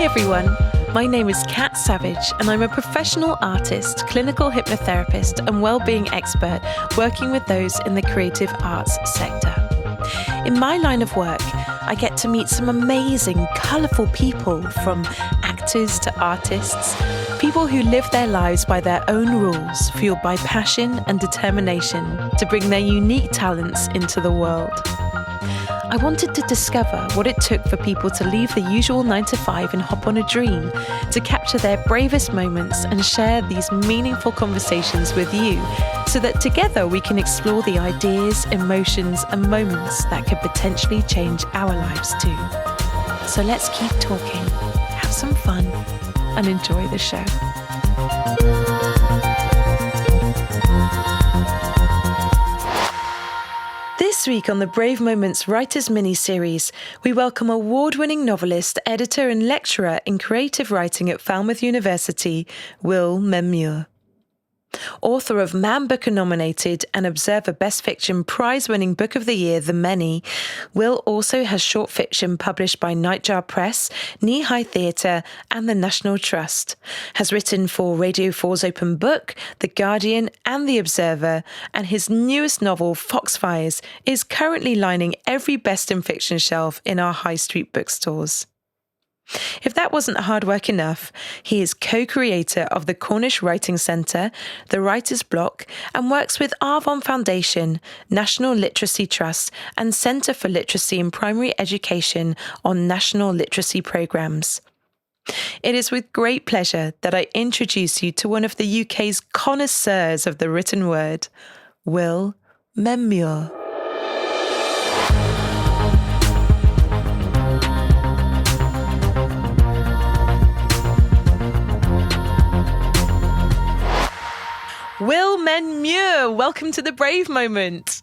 everyone, my name is Kat Savage and I'm a professional artist, clinical hypnotherapist and well-being expert working with those in the creative arts sector. In my line of work, I get to meet some amazing, colourful people, from actors to artists, people who live their lives by their own rules, fueled by passion and determination to bring their unique talents into the world. I wanted to discover what it took for people to leave the usual 9 to 5 and hop on a dream, to capture their bravest moments and share these meaningful conversations with you, so that together we can explore the ideas, emotions and moments that could potentially change our lives too. So let's keep talking, have some fun and enjoy the show. This week on the Brave Moments Writers Mini-Series, we welcome award-winning novelist, editor and lecturer in creative writing at Falmouth University, Will Menmuir. Author of Man Booker-nominated and Observer Best Fiction Prize-winning Book of the Year, The Many, Will also has short fiction published by Nightjar Press, Knee High Theatre and the National Trust, has written for Radio 4's Open Book, The Guardian and The Observer, and his newest novel, Foxfires, is currently lining every best in fiction shelf in our high street bookstores. If that wasn't hard work enough, he is co-creator of the Cornish Writing Centre, the Writer's Block, and works with Arvon Foundation, National Literacy Trust, and Centre for Literacy in Primary Education on national literacy programmes. It is with great pleasure that I introduce you to one of the UK's connoisseurs of the written word, Will Menmuir. Will Menmuir, welcome to the Brave Moment.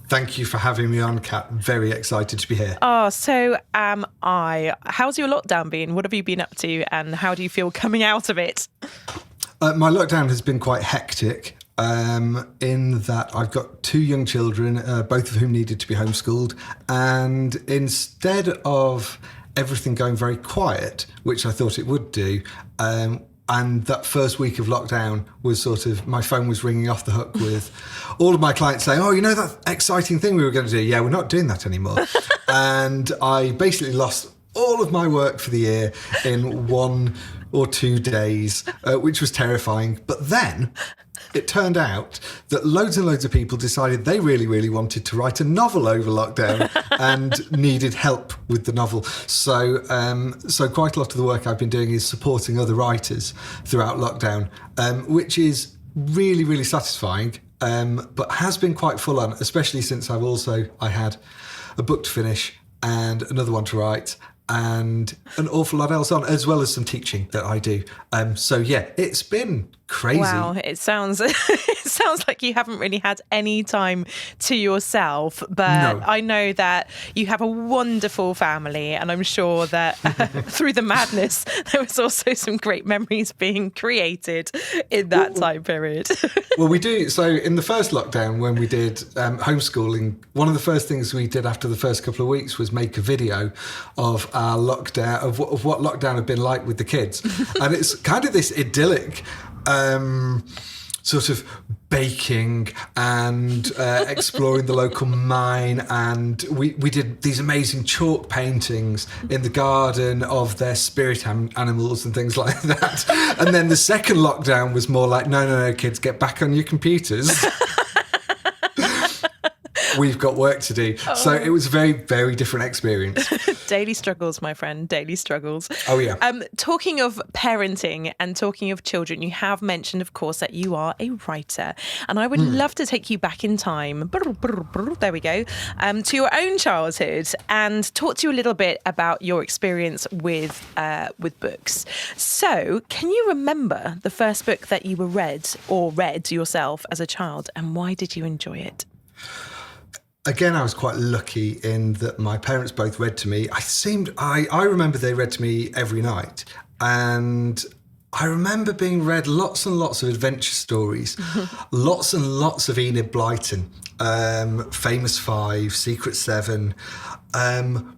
Thank you for having me on, Kat. Very excited to be here. Oh, so am I. How's your lockdown been? What have you been up to and how do you feel coming out of it? My lockdown has been quite hectic in that I've got 2 young children, both of whom needed to be homeschooled. And instead of everything going very quiet, which I thought it would do, and that first week of lockdown was sort of, my phone was ringing off the hook with all of my clients saying, oh, you know that exciting thing we were going to do? Yeah, we're not doing that anymore. And I basically lost all of my work for the year in 1 or 2 days, which was terrifying. But then it turned out that loads and loads of people decided they really, really wanted to write a novel over lockdown and needed help with the novel. So quite a lot of the work I've been doing is supporting other writers throughout lockdown, which is really, really satisfying, but has been quite full on, especially since I had a book to finish and another one to write, and an awful lot else on, as well as some teaching that I do. So yeah, it's been crazy. Wow, it sounds like you haven't really had any time to yourself, but no. I know that you have a wonderful family, and I'm sure that through the madness, there was also some great memories being created in that time period. Well, we do. So in the first lockdown, when we did homeschooling, one of the first things we did after the first couple of weeks was make a video of our lockdown, of what lockdown had been like with the kids. And it's kind of this idyllic sort of baking and exploring the local mine, and we did these amazing chalk paintings in the garden of their spirit animals and things like that. And then the second lockdown was more like, no, kids, get back on your computers. We've got work to do. Oh. So it was a very, very different experience. Daily struggles, my friend, daily struggles. Oh, yeah. Talking of parenting and talking of children, you have mentioned, of course, that you are a writer. And I would love to take you back in time, there we go, to your own childhood and talk to you a little bit about your experience with books. So can you remember the first book that you read yourself as a child, and why did you enjoy it? Again, I was quite lucky in that my parents both read to me. I remember they read to me every night. And I remember being read lots and lots of adventure stories, lots and lots of Enid Blyton, Famous Five, Secret Seven,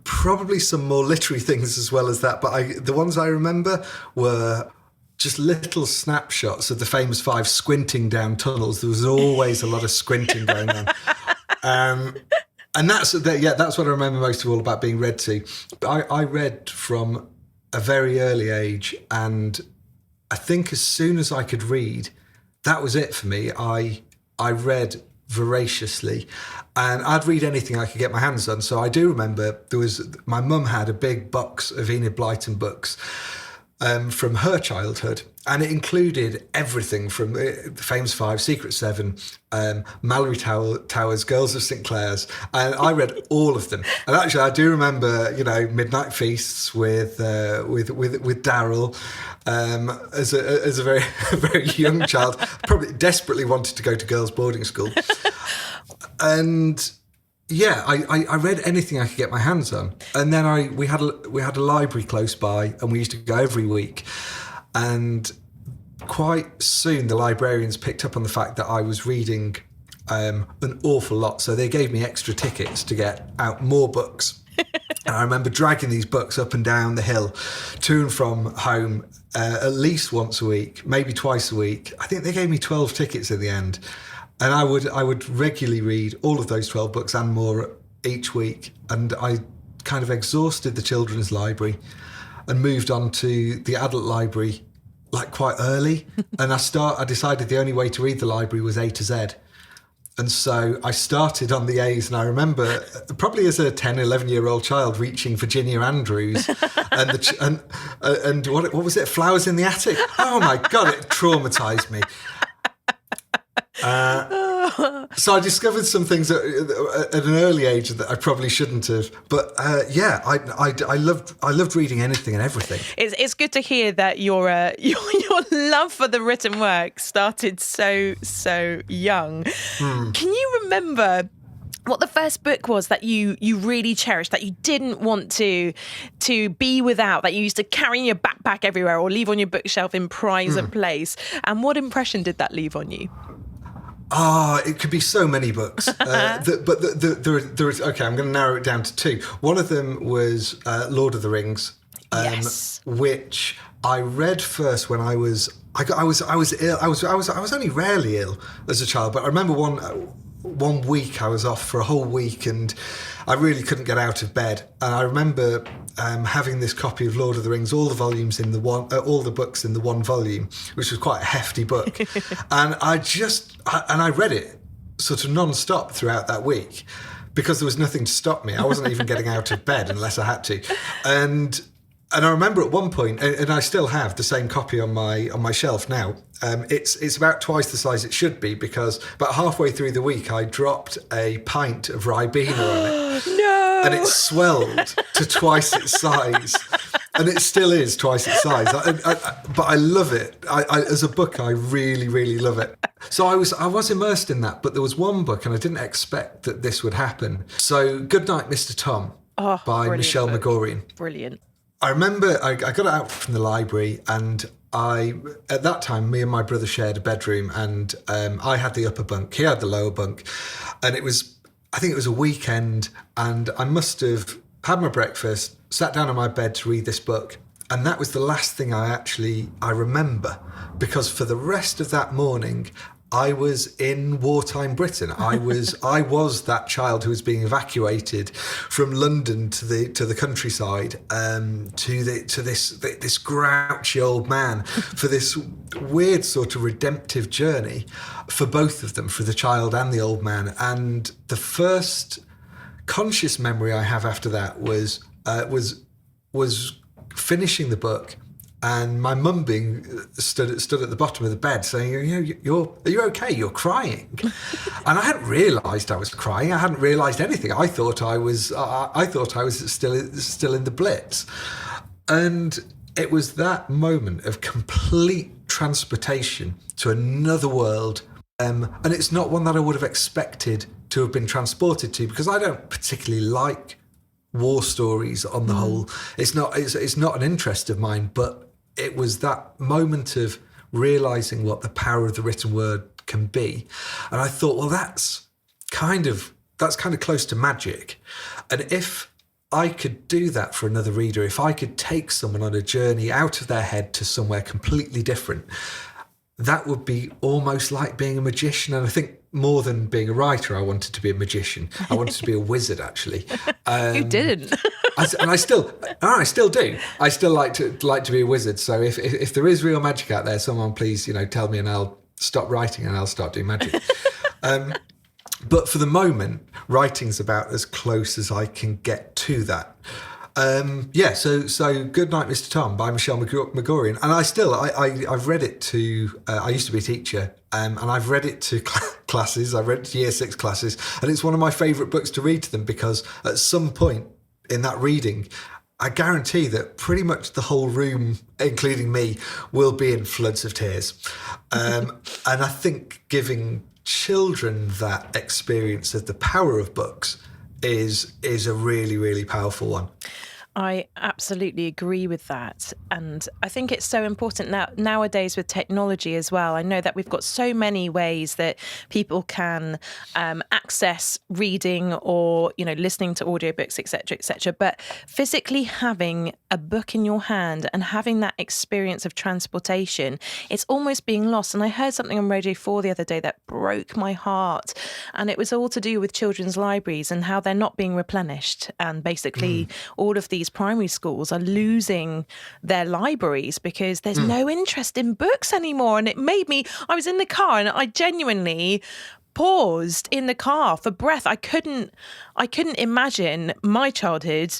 probably some more literary things as well as that. But the ones I remember were just little snapshots of the Famous Five squinting down tunnels. There was always a lot of squinting going on. And that's what I remember most of all about being read to. I read from a very early age, and I think as soon as I could read, that was it for me. I read voraciously, and I'd read anything I could get my hands on. So I do remember my mum had a big box of Enid Blyton books from her childhood, and it included everything from the Famous Five, Secret Seven, Mallory Towers, Girls of St Clair's, and I read all of them. And actually, I do remember, Midnight Feasts with Daryl. As a very very young child, probably desperately wanted to go to girls' boarding school, and yeah, I read anything I could get my hands on. And then we had a library close by, and we used to go every week. And quite soon, the librarians picked up on the fact that I was reading an awful lot, so they gave me extra tickets to get out more books. And I remember dragging these books up and down the hill, to and from home, at least once a week, maybe twice a week. I think they gave me 12 tickets in the end. And I would regularly read all of those 12 books and more each week. And I kind of exhausted the children's library and moved on to the adult library like quite early. And I decided the only way to read the library was A to Z. And so I started on the A's, and I remember probably as a 10, 11-year-old child reaching Virginia Andrews and what was it? Flowers in the Attic. Oh my God, it traumatized me. So I discovered some things at an early age that I probably shouldn't have. But I loved reading anything and everything. It's good to hear that your love for the written work started so young. Can you remember what the first book was that you really cherished, that you didn't want to be without, that you used to carry in your backpack everywhere or leave on your bookshelf in pride and place? And what impression did that leave on you? It could be so many books. There is, okay, I'm going to narrow it down to two. One of them was Lord of the Rings, yes, which I read first when I was ill. I was only rarely ill as a child, but I remember one week I was off for a whole week and I really couldn't get out of bed. And I remember having this copy of Lord of the Rings, all the volumes in all the books in the one volume, which was quite a hefty book. And I read it sort of non-stop throughout that week because there was nothing to stop me. I wasn't even getting out of bed unless I had to. And I remember at one point, and I still have the same copy on my shelf now. It's about twice the size it should be because about halfway through the week I dropped a pint of Ribena on it. No! And it swelled to twice its size. And it still is twice its size. But I love it. As a book, I really, really love it. So I was immersed in that. But there was one book, and I didn't expect that this would happen. So Goodnight, Mr. Tom by Michelle Magorian. Brilliant. I remember I got it out from the library, and at that time, me and my brother shared a bedroom, and I had the upper bunk, he had the lower bunk, and I think it was a weekend, and I must have had my breakfast, sat down on my bed to read this book, and that was the last thing I remember, because for the rest of that morning, I was in wartime Britain. I was that child who was being evacuated from London to the countryside, to this grouchy old man for this weird sort of redemptive journey for both of them, for the child and the old man. And the first conscious memory I have after that was finishing the book. And my mum being stood at the bottom of the bed saying, are you okay? You're crying. And I hadn't realised I was crying. I hadn't realised anything. I thought I was still in the Blitz. And it was that moment of complete transportation to another world. And it's not one that I would have expected to have been transported to, because I don't particularly like war stories on the whole. It's not an interest of mine, but it was that moment of realizing what the power of the written word can be. And I thought, well, that's kind of close to magic. And if I could do that for another reader, if I could take someone on a journey out of their head to somewhere completely different, that would be almost like being a magician. And I think more than being a writer, I wanted to be a magician. I wanted to be a wizard, actually. Who didn't? I still do. I still like to be a wizard. So if there is real magic out there, someone please, tell me, and I'll stop writing and I'll start doing magic. But for the moment, writing's about as close as I can get to that. So Good Night, Mr. Tom by Michelle Magorian. And I've read it to, I used to be a teacher, and I've read it to classes. I've read it to year 6 classes, and it's one of my favourite books to read to them, because at some point in that reading, I guarantee that pretty much the whole room, including me, will be in floods of tears. And I think giving children that experience of the power of books is a really, really powerful one. I absolutely agree with that. And I think it's so important nowadays with technology as well. I know that we've got so many ways that people can access reading or, listening to audiobooks, etc. But physically having a book in your hand and having that experience of transportation, it's almost being lost. And I heard something on Radio 4 the other day that broke my heart. And it was all to do with children's libraries and how they're not being replenished. And basically all of these primary schools are losing their libraries because there's no interest in books anymore. And it made me, I was in the car and I genuinely paused in the car for breath. I couldn't imagine my childhood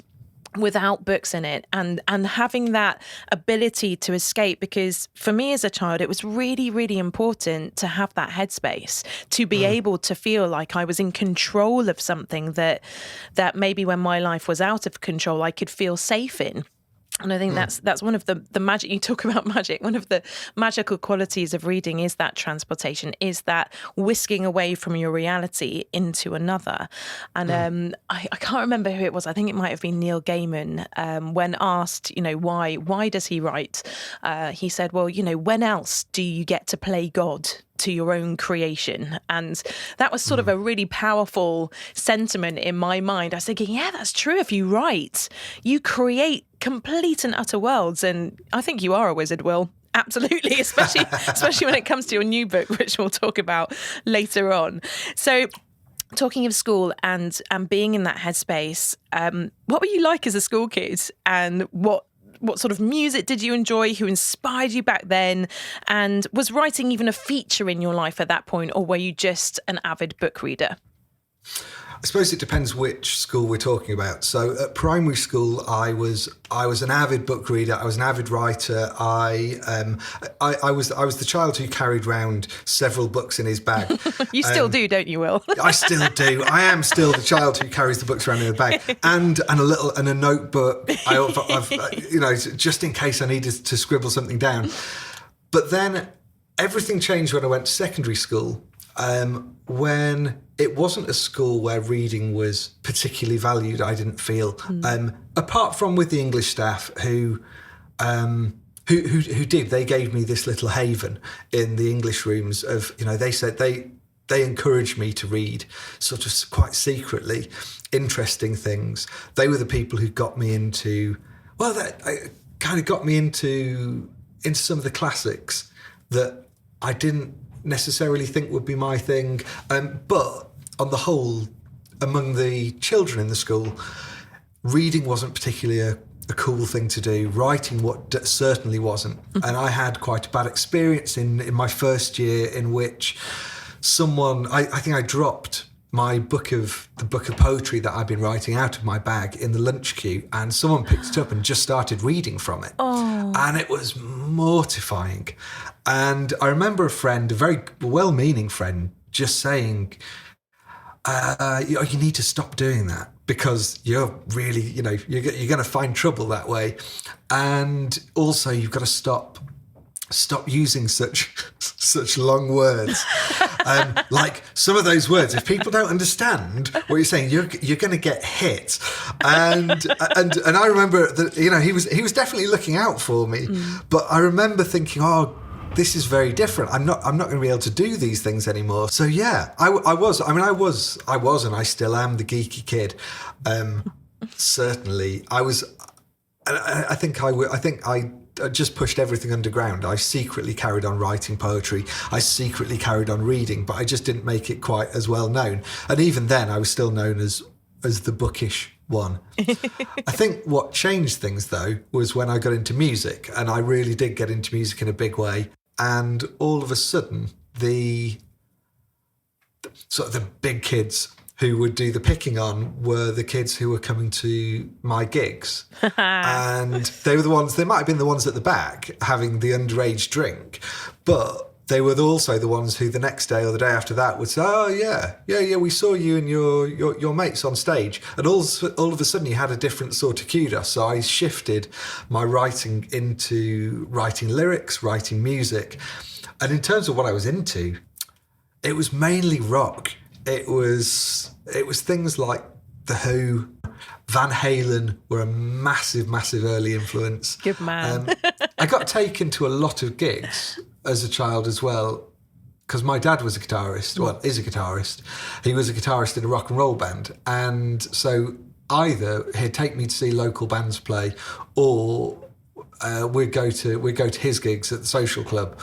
without books in it and having that ability to escape, because for me as a child, it was really, really important to have that headspace, to be able to feel like I was in control of something that maybe when my life was out of control, I could feel safe in. And I think that's one of the magic, you talk about magic, one of the magical qualities of reading is that transportation, is that whisking away from your reality into another. And I can't remember who it was. I think it might have been Neil Gaiman. When asked, why does he write? He said, well, when else do you get to play God to your own creation? And that was sort of a really powerful sentiment in my mind. I was thinking, yeah, that's true. If you write, you create complete and utter worlds. And I think you are a wizard, Will. Absolutely, especially when it comes to your new book, which we'll talk about later on. So talking of school and being in that headspace, what were you like as a school kid? And what sort of music did you enjoy? Who inspired you back then? And was writing even a feature in your life at that point, or were you just an avid book reader? I suppose it depends which school we're talking about. So at primary school, I was an avid book reader. I was an avid writer. I was the child who carried around several books in his bag. You still do, don't you, Will? I still do. I am still the child who carries the books around in a bag and a notebook. I've just in case I needed to scribble something down. But then everything changed when I went to secondary school. When it wasn't a school where reading was particularly valued, I didn't feel. Apart from with the English staff who did, they gave me this little haven in the English rooms of, they said they encouraged me to read sort of quite secretly interesting things. They were the people who got me into, into some of the classics that I didn't necessarily think would be my thing. But on the whole, among the children in the school, reading wasn't particularly a cool thing to do. Writing certainly wasn't. And I had quite a bad experience in my first year in which someone, I think I dropped the book of poetry that I'd been writing out of my bag in the lunch queue, and someone picked it up and just started reading from it. And it was mortifying. And I remember a friend, a very well-meaning friend, just saying, you need to stop doing that because you're really, you're going to find trouble that way. And also you've got to stop stop using such long words. Like some of those words, if people don't understand what you're saying, you're going to get hit. And I remember that, you know, he was definitely looking out for me. But I remember thinking, oh, this is very different. I'm not going to be able to do these things anymore. So yeah, I was, and I still am the geeky kid. Certainly, I was. I think I just pushed everything underground. I secretly carried on writing poetry. I secretly carried on reading, but I just didn't make it quite as well known. And even then, I was still known as the bookish one. I think what changed things, though, was when I got into music, and I really did get into music in a big way. And all of a sudden, the big kids who would do the picking on were the kids who were coming to my gigs. And they might have been the ones at the back having the underage drink, but they were also the ones who the next day or the day after that would say, oh yeah, we saw you and your mates on stage. And all of a sudden you had a different sort of kudos. So I shifted my writing into writing lyrics, writing music. And in terms of what I was into, it was mainly rock. It was things like The Who, Van Halen were a massive, massive early influence. Good man. I got taken to a lot of gigs as a child as well, because my dad was a guitarist, is a guitarist. He was a guitarist in a rock and roll band. And so either he'd take me to see local bands play, or we'd go to his gigs at the social club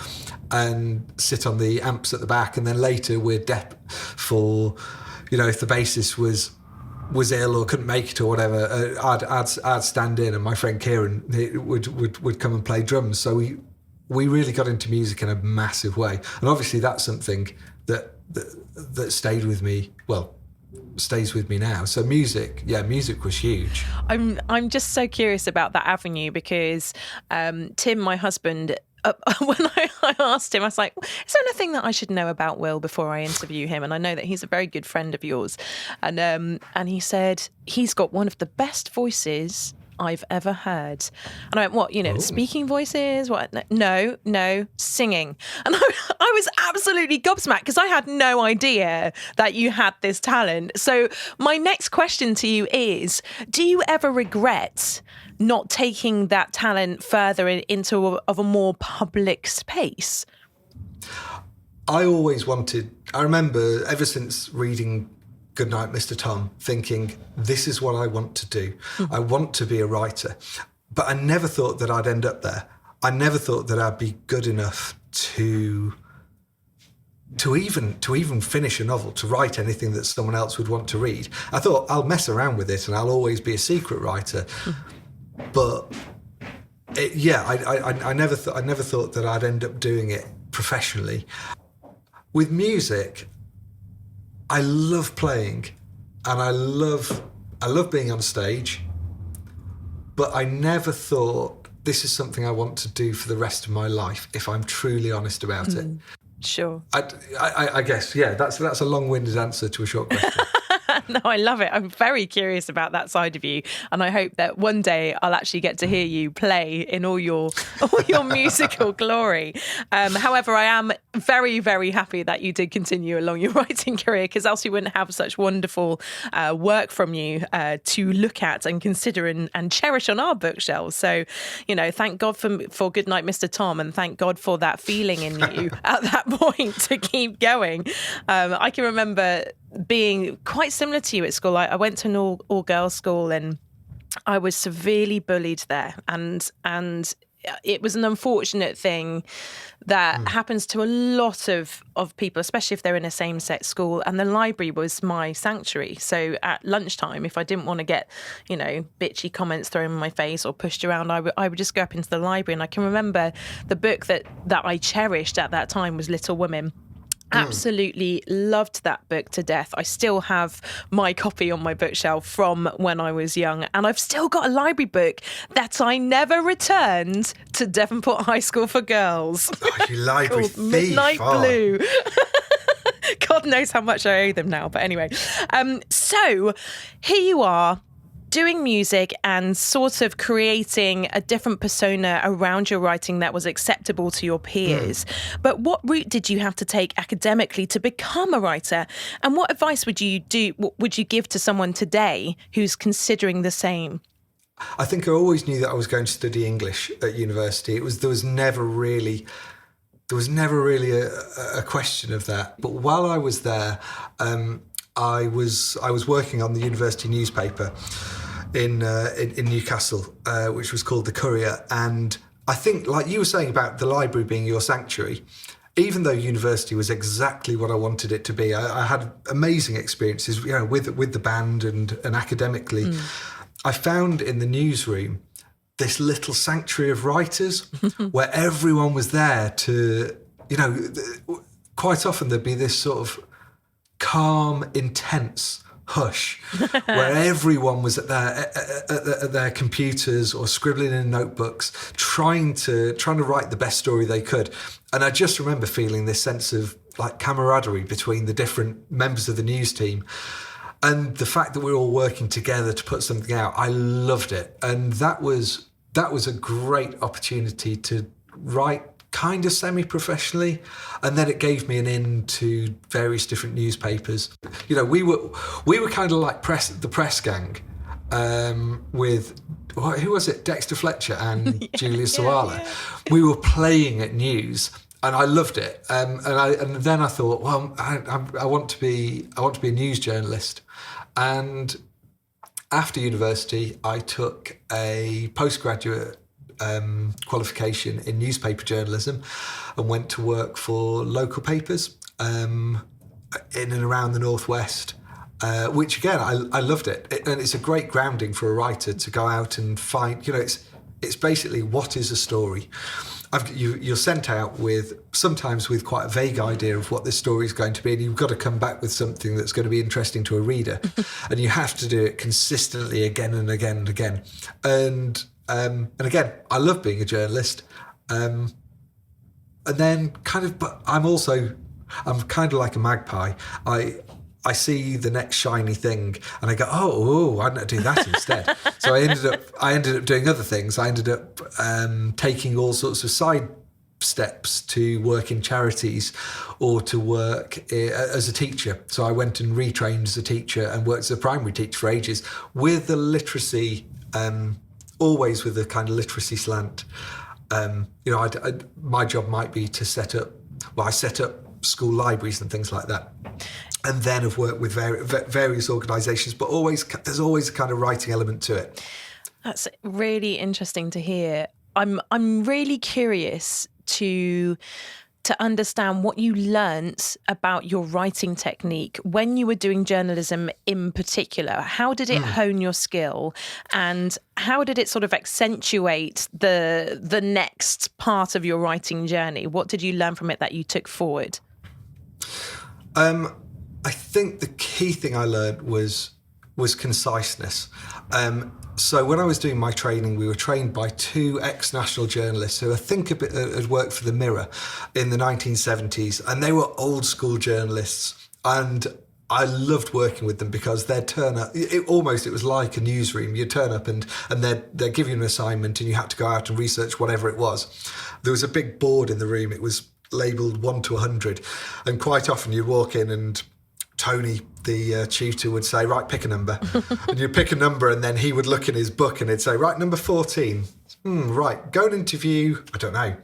and sit on the amps at the back, and then later we'd dep for, you know, if the bassist was ill or couldn't make it or whatever, I'd stand in, and my friend Kieran would come and play drums. So we really got into music in a massive way, and obviously that's something that stayed with me. Well, stays with me now. So music was huge. I'm just so curious about that avenue, because Tim, my husband, when I asked him, I was like, is there anything that I should know about Will before I interview him? And I know that he's a very good friend of yours. And he said, he's got one of the best voices I've ever heard. And I went, what, speaking voices? What? No, singing. And I was absolutely gobsmacked, because I had no idea that you had this talent. So my next question to you is, do you ever regret not taking that talent further into a more public space? I remember ever since reading Goodnight, Mr. Tom, thinking, this is what I want to do. I want to be a writer. But I never thought that I'd end up there. I never thought that I'd be good enough to even finish a novel, to write anything that someone else would want to read. I thought, I'll mess around with it and I'll always be a secret writer. But I never thought that I'd end up doing it professionally. With music, I love playing, and I love being on stage, but I never thought this is something I want to do for the rest of my life, if I'm truly honest about it. Sure. I guess, that's a long-winded answer to a short question. No, I love it. I'm very curious about that side of you, and I hope that one day I'll actually get to hear you play in all your musical glory. However, I am very, very happy that you did continue along your writing career, because else we wouldn't have such wonderful work from you to look at and consider and cherish on our bookshelves. So, thank God for Goodnight, Mr. Tom, and thank God for that feeling in you at that point to keep going. I can remember being quite similar to you at school. I went to an all-girls school, and I was severely bullied there, and it was an unfortunate thing that happens to a lot of people, especially if they're in a same-sex school. And the library was my sanctuary. So at lunchtime, if I didn't want to get, bitchy comments thrown in my face or pushed around, I would just go up into the library. And I can remember the book that I cherished at that time was Little Women. Absolutely loved that book to death. I still have my copy on my bookshelf from when I was young, and I've still got a library book that I never returned to Devonport High School for Girls. Oh, you library thief. Midnight Blue. God knows how much I owe them now, but anyway. So here you are, doing music and sort of creating a different persona around your writing that was acceptable to your peers. But what route did you have to take academically to become a writer? And what advice would you give to someone today who's considering the same? I think I always knew that I was going to study English at university. There was never really a question of that. But while I was there, I was working on the university newspaper in Newcastle, which was called The Courier. And I think, like you were saying about the library being your sanctuary, even though university was exactly what I wanted it to be, I had amazing experiences, with the band and academically. I found in the newsroom this little sanctuary of writers where everyone was there to, quite often there'd be this sort of calm, intense hush where everyone was at their computers or scribbling in notebooks, trying to write the best story they could. And I just remember feeling this sense of like camaraderie between the different members of the news team. And the fact that we're all working together to put something out, I loved it. And that was a great opportunity to write kind of semi-professionally. And then it gave me an in to various different newspapers. We were kind of like the press gang with, who was it? Dexter Fletcher and Julia Sawala. Yeah. We were playing at news. And I loved it, and then I thought, well, I want to be a news journalist. And after university, I took a postgraduate qualification in newspaper journalism, and went to work for local papers in and around the Northwest. Which again, I loved it, and it's a great grounding for a writer to go out and find. It's basically, what is a story. You're sent out sometimes with quite a vague idea of what this story is going to be, and you've got to come back with something that's going to be interesting to a reader, and you have to do it consistently again and again and again. And again, I love being a journalist. And then but I'm kind of like a magpie. I see the next shiny thing and I go, why don't I do that instead? So I ended up doing other things. I ended up taking all sorts of side steps to work in charities or to work as a teacher. So I went and retrained as a teacher and worked as a primary teacher for ages with the literacy, always with a kind of literacy slant. My job might be to set up school libraries and things like that. And then have worked with various organisations, but there's always a kind of writing element to it. That's really interesting to hear. I'm really curious to understand what you learnt about your writing technique when you were doing journalism in particular. How did it hone your skill, and how did it sort of accentuate the next part of your writing journey? What did you learn from it that you took forward? I think the key thing I learned was conciseness. So when I was doing my training, we were trained by two ex-national journalists who I think had worked for the Mirror in the 1970s, and they were old school journalists. And I loved working with them because they'd turn up. It was like a newsroom. You'd turn up and they'd give you an assignment, and you had to go out and research whatever it was. There was a big board in the room. It was labelled 1 to 100, and quite often you'd walk in and Tony, the tutor, would say, right, pick a number. And you'd pick a number, and then he would look in his book and he'd say, right, number 14. Right, go and interview, I don't know,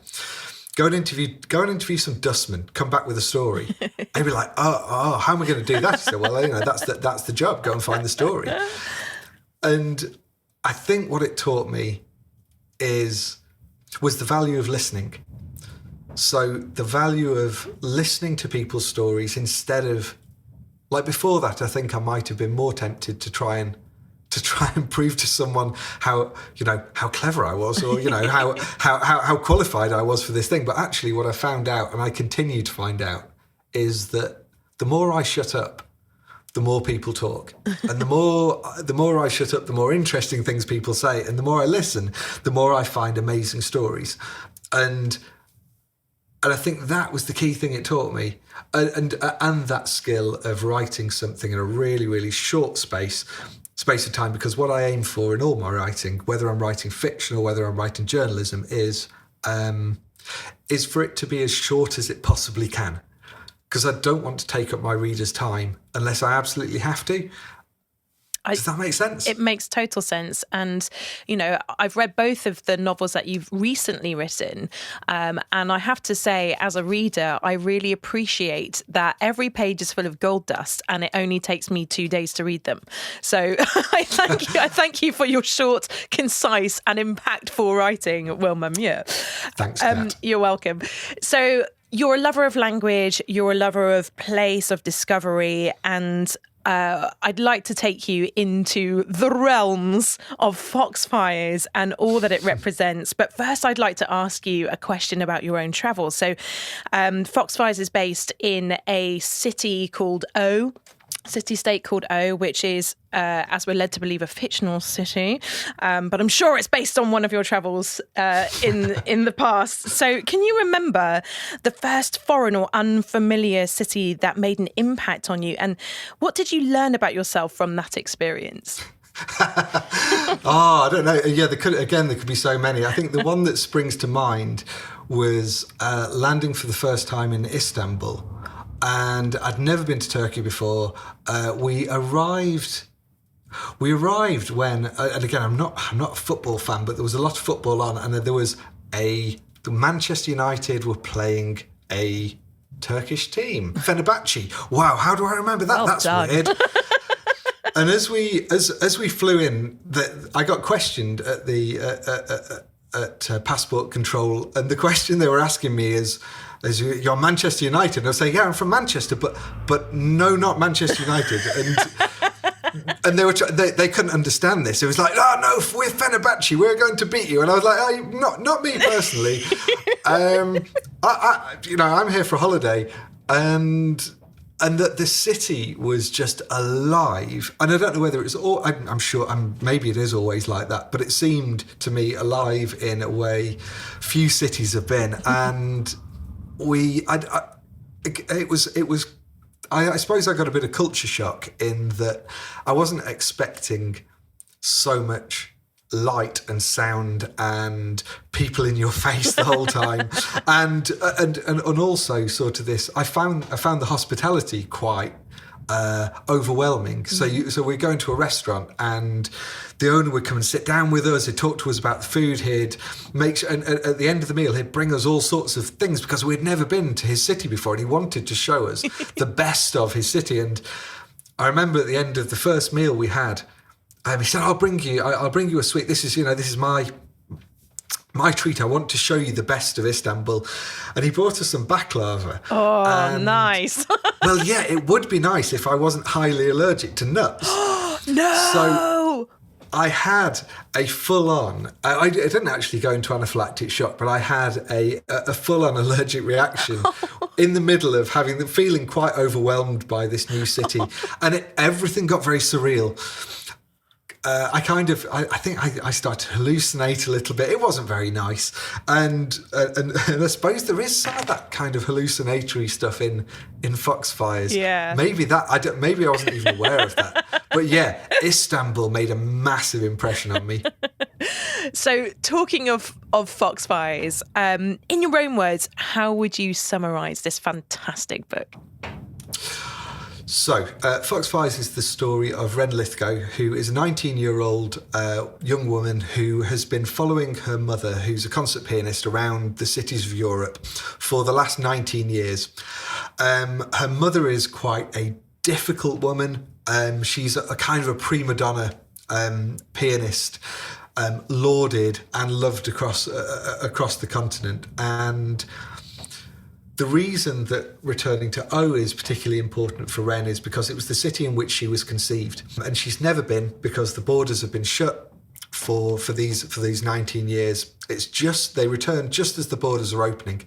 go and interview some dustmen, come back with a story. And he'd be like, oh, how am I going to do that? He said, well, that's the job, go and find the story. And I think what it taught me was the value of listening. So the value of listening to people's stories instead of, like before that, I think I might have been more tempted to try and prove to someone how clever I was, or how qualified I was for this thing. But actually, what I found out, and I continue to find out, is that the more I shut up, the more people talk, and the more I shut up, the more interesting things people say, and the more I listen, the more I find amazing stories, and I think that was the key thing it taught me. And that skill of writing something in a really, really short space space of time, because what I aim for in all my writing, whether I'm writing fiction or whether I'm writing journalism, is for it to be as short as it possibly can. Because I don't want to take up my reader's time unless I absolutely have to. Does that make sense? It makes total sense. And, you know, I've read both of the novels that you've recently written. And I have to say, as a reader, I really appreciate that every page is full of gold dust and it only takes me 2 days to read them. So I thank you. I thank you for your short, concise and impactful writing, Will Menmuir. Thanks, Kat. You're welcome. So you're a lover of language, you're a lover of place, of discovery, and I'd like to take you into the realms of Foxfires and all that it represents. But first, I'd like to ask you a question about your own travels. So Foxfires is based in a city called city-state called O, which is, as we're led to believe, a fictional city. But I'm sure it's based on one of your travels in the past. So can you remember the first foreign or unfamiliar city that made an impact on you? And what did you learn about yourself from that experience? I don't know. Yeah, there could be so many. I think the one that springs to mind was landing for the first time in Istanbul. And I'd never been to Turkey before. We arrived when, and again, I'm not a football fan, but there was a lot of football on, and there was the Manchester United were playing a Turkish team, Fenerbahce. Wow, how do I remember that? That's done. Weird. And as we flew in, I got questioned at at passport control, and the question they were asking me is you're Manchester United? And I say, yeah, I'm from Manchester, but no, not Manchester United. And they couldn't understand this. It was like, oh no, we're Fenerbahce, we're going to beat you. And I was like, oh, not me personally. I'm here for a holiday, and that the city was just alive. And I don't know whether it's I'm sure, maybe it is always like that, but it seemed to me alive in a way few cities have been. And I suppose I got a bit of culture shock in that I wasn't expecting so much light and sound and people in your face the whole time, and also sort of this. I found the hospitality quite overwhelming. So we're going to a restaurant, and the owner would come and sit down with us. He'd talk to us about the food. He'd make sure, and at the end of the meal, he'd bring us all sorts of things because we'd never been to his city before, and he wanted to show us the best of his city. And I remember at the end of the first meal we had, he said, "I'll bring you a sweet. This is my treat. I want to show you the best of Istanbul." And he brought us some baklava. Oh, nice. Well, yeah, it would be nice if I wasn't highly allergic to nuts. No. So I had a full-on, I didn't actually go into anaphylactic shock, but I had a full-on allergic reaction in the middle of feeling quite overwhelmed by this new city. And everything got very surreal. I think I started to hallucinate a little bit. It wasn't very nice, and I suppose there is some of that kind of hallucinatory stuff in Foxfires. Yeah, maybe I wasn't even aware of that. But yeah, Istanbul made a massive impression on me. So, talking of Foxfires, in your own words, how would you summarise this fantastic book? So, Foxfires is the story of Ren Lithgow, who is a 19-year-old young woman who has been following her mother, who's a concert pianist, around the cities of Europe for the last 19 years. Her mother is quite a difficult woman. She's a kind of a prima donna pianist, lauded and loved across the continent. And the reason that returning to O is particularly important for Ren is because it was the city in which she was conceived, and she's never been because the borders have been shut for these 19 years. It's just they return just as the borders are opening,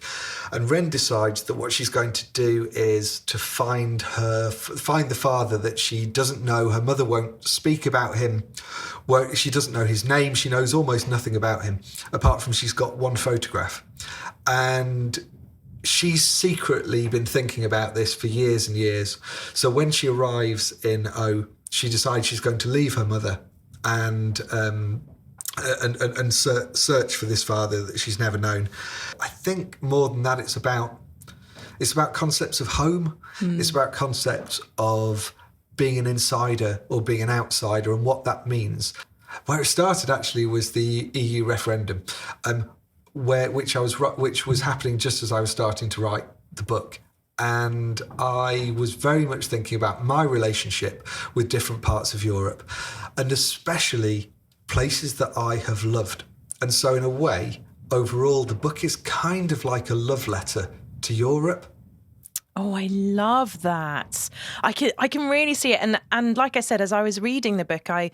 and Ren decides that what she's going to do is to find the father that she doesn't know. Her mother won't speak about him. She doesn't know his name. She knows almost nothing about him apart from she's got one photograph, and she's secretly been thinking about this for years and years. So when she arrives in O, she decides she's going to leave her mother and search for this father that she's never known. I think more than that, it's about concepts of home. It's about concepts of being an insider or being an outsider and what that means. Where it started actually was the EU referendum, which was happening just as I was starting to write the book. And I was very much thinking about my relationship with different parts of Europe, and especially places that I have loved. And so in a way, overall, the book is kind of like a love letter to Europe. Oh, I love that. I can really see it. And like I said, as I was reading the book, I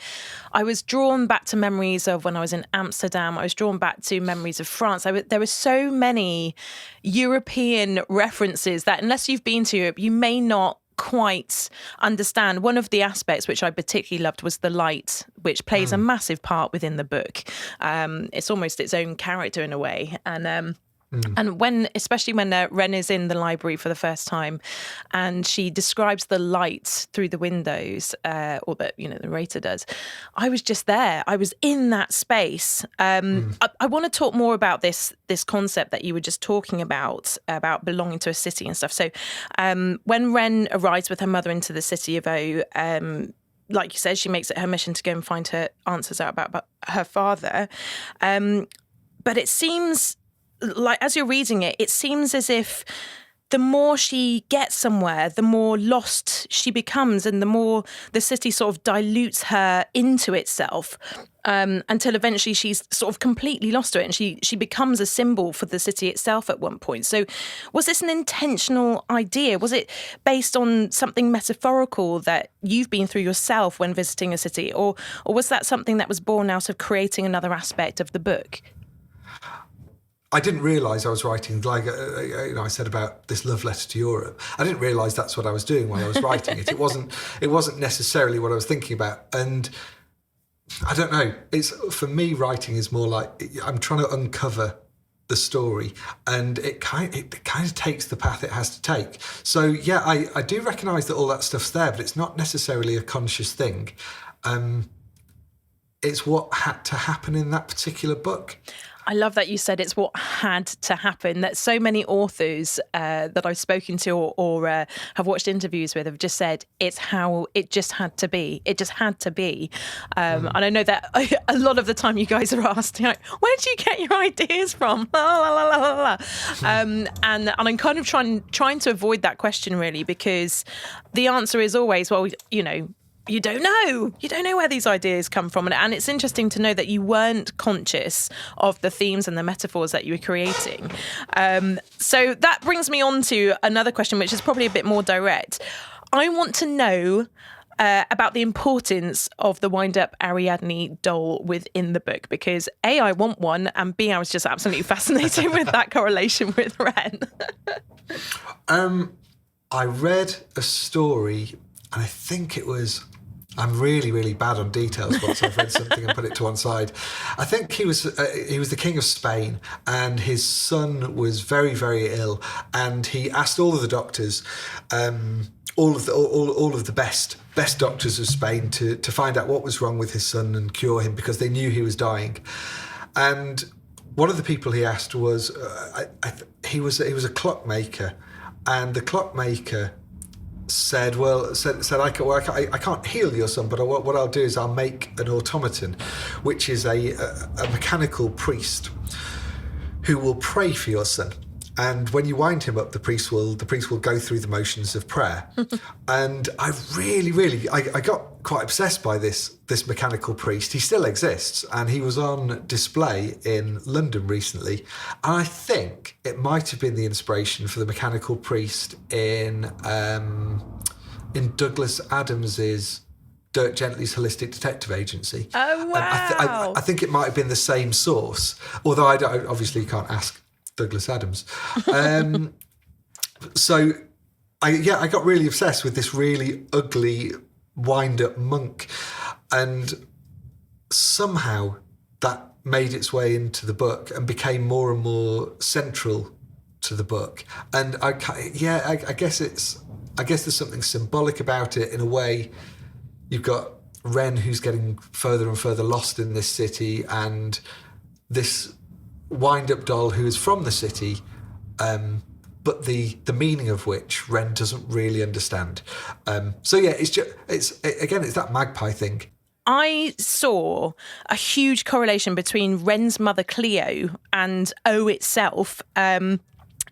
was drawn back to memories of when I was in Amsterdam. I was drawn back to memories of France. There were so many European references that unless you've been to Europe, you may not quite understand. One of the aspects which I particularly loved was the light, which plays a massive part within the book. It's almost its own character in a way. And especially when Ren is in the library for the first time, and she describes the light through the windows, or the narrator does, I was just there. I was in that space. I want to talk more about this concept that you were just talking about belonging to a city and stuff. So, when Ren arrives with her mother into the city of O, like you said, she makes it her mission to go and find her answers out about her father. But it seems like, as you're reading it, it seems as if the more she gets somewhere, the more lost she becomes, and the more the city sort of dilutes her into itself, until eventually she's sort of completely lost to it, and she becomes a symbol for the city itself at one point. So was this an intentional idea? Was it based on something metaphorical that you've been through yourself when visiting a city, or was that something that was born out of creating another aspect of the book? I didn't realise I was writing, like I said about this love letter to Europe. I didn't realise that's what I was doing when I was writing it. It wasn't necessarily what I was thinking about. And I don't know. For me, writing is more like I'm trying to uncover the story, and it kind of takes the path it has to take. So yeah, I do recognise that all that stuff's there, but it's not necessarily a conscious thing. It's what had to happen in that particular book. I love that you said it's what had to happen. That so many authors that I've spoken to or have watched interviews with have just said it's how it just had to be. It just had to be. And I know that a lot of the time you guys are asked, where do you get your ideas from? And I'm kind of trying to avoid that question, really, because the answer is always, well, you don't know. You don't know where these ideas come from. And it's interesting to know that you weren't conscious of the themes and the metaphors that you were creating. So that brings me on to another question, which is probably a bit more direct. I want to know about the importance of the wind-up Ariadne doll within the book, because A, I want one, and B, I was just absolutely fascinated with that correlation with Ren. I read a story, and I think it was... I'm really, really bad on details once I've read something and put it to one side. I think he was the king of Spain, and his son was very, very ill, and he asked all of the doctors, all of the best doctors of Spain to find out what was wrong with his son and cure him, because they knew he was dying. And one of the people he asked was he was a clockmaker, and the clockmaker said I can't heal your son, but what I'll do is I'll make an automaton, which is a mechanical priest who will pray for your son. And when you wind him up, the priest will go through the motions of prayer. And I really I got quite obsessed by this mechanical priest. He still exists, and he was on display in London recently. And I think it might have been the inspiration for the mechanical priest in Douglas Adams's Dirk Gently's Holistic Detective Agency. Oh wow! I think it might have been the same source, although I obviously can't ask Douglas Adams. So I got really obsessed with this really ugly wind-up monk, and somehow that made its way into the book and became more and more central to the book. And I guess there's something symbolic about it in a way you've got Ren, who's getting further and further lost in this city, and this wind-up doll who is from the city, but the meaning of which Ren doesn't really understand. So yeah, it's that magpie thing. I saw a huge correlation between Ren's mother Cleo and O itself.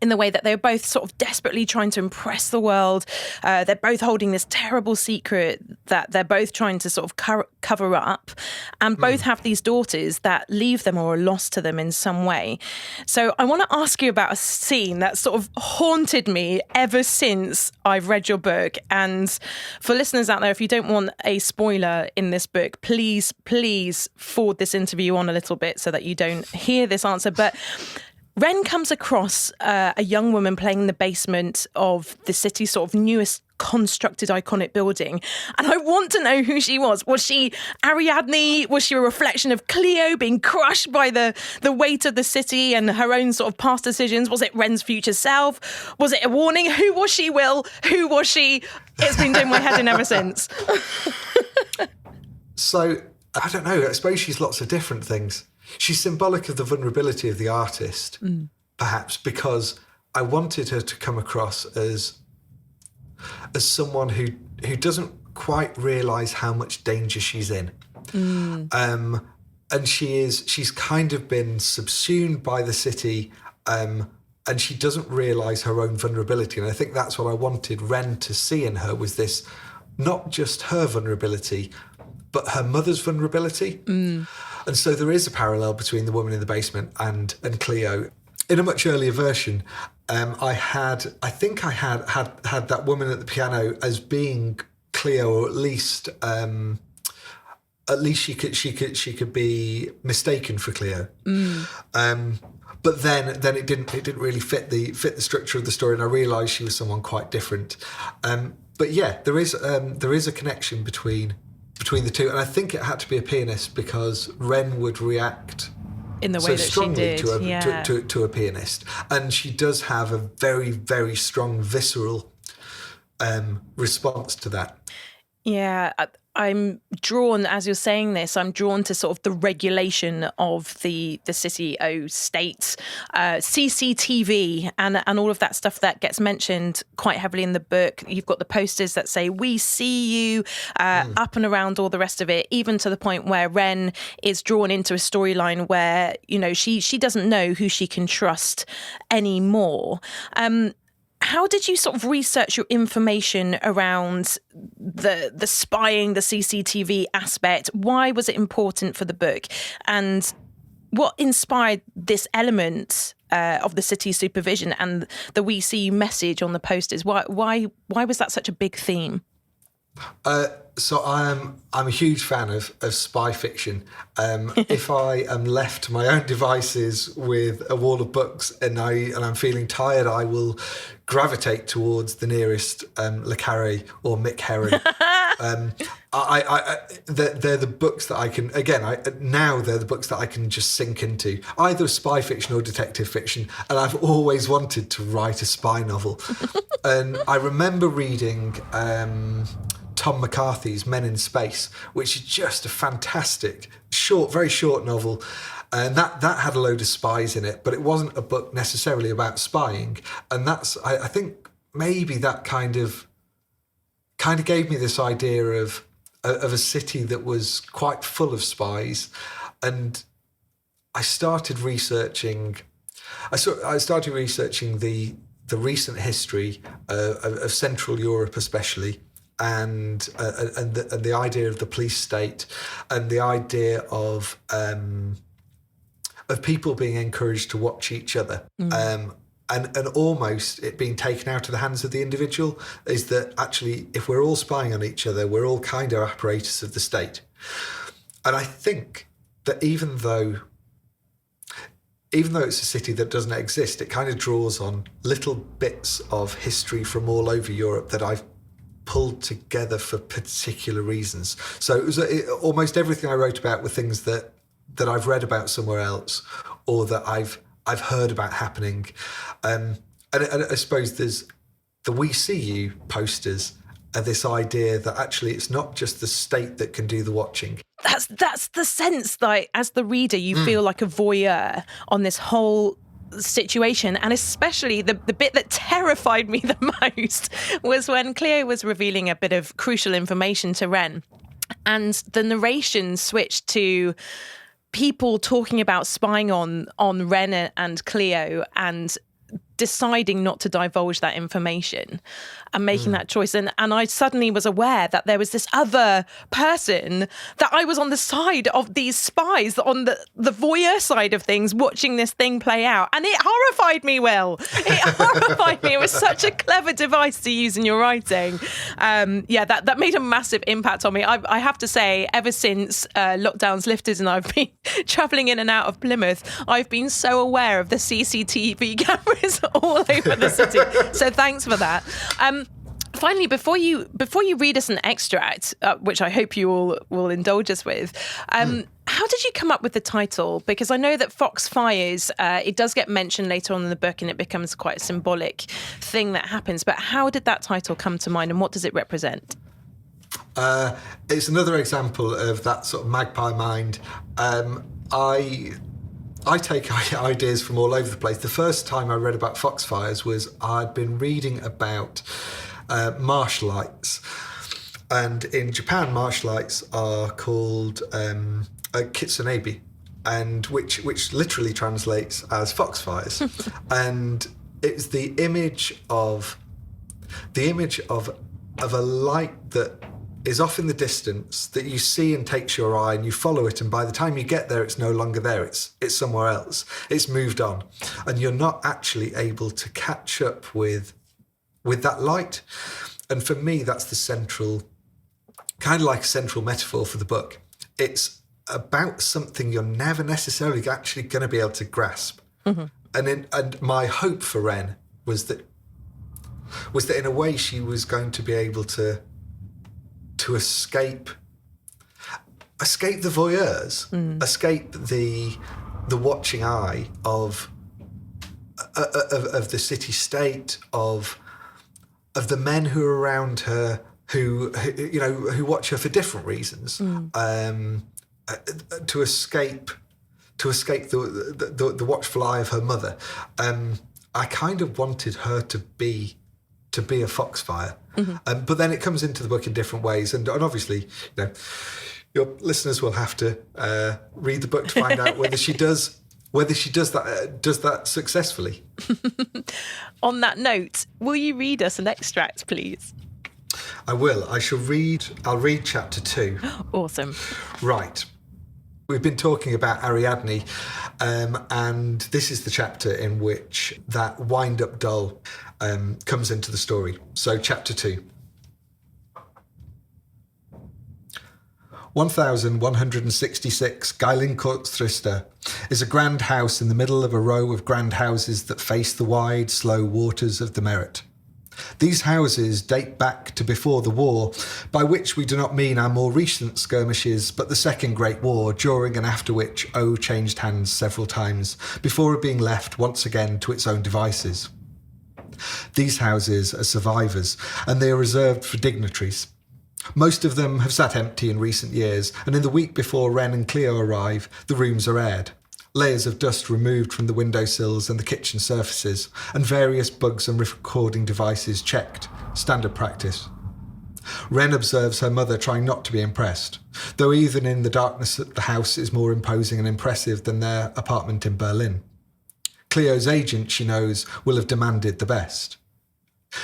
In the way that they're both sort of desperately trying to impress the world. They're both holding this terrible secret that they're both trying to sort of cover up, and both have these daughters that leave them or are lost to them in some way. So I want to ask you about a scene that sort of haunted me ever since I've read your book. And for listeners out there, if you don't want a spoiler in this book, please forward this interview on a little bit so that you don't hear this answer. But Ren comes across a young woman playing in the basement of the city's sort of newest constructed iconic building. And I want to know who she was. Was she Ariadne? Was she a reflection of Cleo being crushed by the weight of the city and her own sort of past decisions? Was it Ren's future self? Was it a warning? Who was she, Will? Who was she? It's been doing my head in ever since. So, I don't know. I suppose she's lots of different things. She's symbolic of the vulnerability of the artist, perhaps, because I wanted her to come across as someone who doesn't quite realise how much danger she's in. And she's kind of been subsumed by the city, and she doesn't realise her own vulnerability. And I think that's what I wanted Ren to see in her, was this, not just her vulnerability, but her mother's vulnerability. And so there is a parallel between the woman in the basement and Cleo. In a much earlier version, I think I had that woman at the piano as being Cleo, or at least she could be mistaken for Cleo. But then it didn't really fit the structure of the story, and I realised she was someone quite different. But yeah, there is a connection between the two, and I think it had to be a pianist because Ren would react in the way so that strongly she did, to a pianist, and she does have a very, very strong visceral response to that. Yeah, I'm drawn, as you're saying this, I'm drawn to sort of the regulation of the City O state, CCTV and all of that stuff that gets mentioned quite heavily in the book. You've got the posters that say, "We see you," up and around all the rest of it, even to the point where Ren is drawn into a storyline where, you know, she doesn't know who she can trust anymore. How did you sort of research your information around the spying, the CCTV aspect? Why was it important for the book? And what inspired this element of the city's supervision and the "We See You" message on the posters? Why was that such a big theme? So I'm a huge fan of spy fiction. If I am left to my own devices with a wall of books and I'm feeling tired, I will gravitate towards the nearest Le Carré or Mick Herron. They're the books that I can, they're the books that I can just sink into, either spy fiction or detective fiction. And I've always wanted to write a spy novel. And I remember reading Tom McCarthy's Men in Space, which is just a fantastic, very short novel. And that had a load of spies in it, but it wasn't a book necessarily about spying. And that's, I think maybe that kind of gave me this idea of a city that was quite full of spies. And I started researching the recent history of Central Europe, especially, and the idea of the police state, and the idea of people being encouraged to watch each other, and almost it being taken out of the hands of the individual. Is that actually, if we're all spying on each other, we're all kind of apparatus of the state. And I think that even though it's a city that doesn't exist, it kind of draws on little bits of history from all over Europe that I've pulled together for particular reasons. So it was almost everything I wrote about were things that I've read about somewhere else, or that I've heard about happening. And I suppose there's the "We See You" posters this idea that actually it's not just the state that can do the watching. That's the sense, like, as the reader, you feel like a voyeur on this whole situation. And especially the bit that terrified me the most was when Cleo was revealing a bit of crucial information to Ren, and the narration switched to people talking about spying on Ren and Cleo and deciding not to divulge that information and making that choice. And I suddenly was aware that there was this other person, that I was on the side of these spies, on the voyeur side of things, watching this thing play out. And it horrified me, Will. It horrified me. It was such a clever device to use in your writing. That made a massive impact on me. I have to say, ever since lockdown's lifted and I've been travelling in and out of Plymouth, I've been so aware of the CCTV cameras all over the city. So thanks for that. Finally, before you read us an extract, which I hope you all will indulge us with, how did you come up with the title? Because I know that Foxfires, it does get mentioned later on in the book and it becomes quite a symbolic thing that happens. But how did that title come to mind and what does it represent? It's another example of that sort of magpie mind. I take ideas from all over the place. The first time I read about Foxfires was I'd been reading about marsh lights. And in Japan, marsh lights are called kitsunebi, and which literally translates as foxfires. And it's the image of a light that is off in the distance that you see and takes your eye, and you follow it, and by the time you get there, it's no longer there. It's somewhere else. It's moved on, and you're not actually able to catch up with that light. And for me, that's the central, kind of like a central metaphor for the book. It's about something you're never necessarily actually going to be able to grasp. Mm-hmm. And my hope for Ren was that in a way she was going to be able to escape the voyeurs, escape the watching eye of the city state, of the men who are around her, who watch her for different reasons, to escape the watchful eye of her mother. I kind of wanted her to be a foxfire. Mm-hmm. But then it comes into the book in different ways, and obviously, your listeners will have to read the book to find out whether she does that successfully. On that note, will you read us an extract, please? I will. I'll read chapter 2. Awesome. Right. We've been talking about Ariadne, and this is the chapter in which that wind-up doll comes into the story. So, chapter 2. 1166 Geilincourt is a grand house in the middle of a row of grand houses that face the wide, slow waters of the Merit. These houses date back to before the war, by which we do not mean our more recent skirmishes, but the Second Great War, during and after which O changed hands several times, before it being left once again to its own devices. These houses are survivors, and they are reserved for dignitaries. Most of them have sat empty in recent years, and in the week before Ren and Cleo arrive, the rooms are aired. Layers of dust removed from the windowsills and the kitchen surfaces, and various bugs and recording devices checked. Standard practice. Ren observes her mother trying not to be impressed, though even in the darkness the house is more imposing and impressive than their apartment in Berlin. Cleo's agent, she knows, will have demanded the best.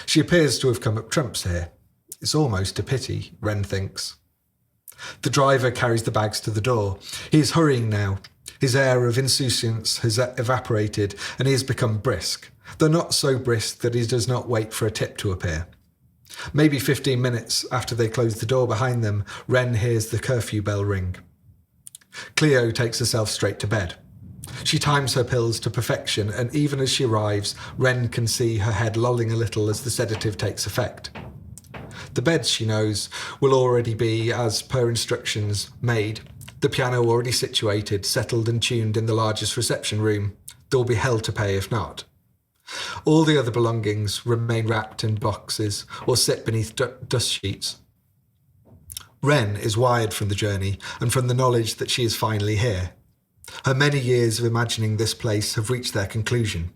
She appears to have come up trumps here. It's almost a pity, Ren thinks. The driver carries the bags to the door. He is hurrying now. His air of insouciance has evaporated, and he has become brisk, though not so brisk that he does not wait for a tip to appear. Maybe 15 minutes after they close the door behind them, Ren hears the curfew bell ring. Cleo takes herself straight to bed. She times her pills to perfection, and even as she arrives, Ren can see her head lolling a little as the sedative takes effect. The beds, she knows, will already be, as per instructions, made. The piano already situated, settled and tuned in the largest reception room. There will be hell to pay if not. All the other belongings remain wrapped in boxes or sit beneath dust sheets. Wren is wired from the journey and from the knowledge that she is finally here. Her many years of imagining this place have reached their conclusion.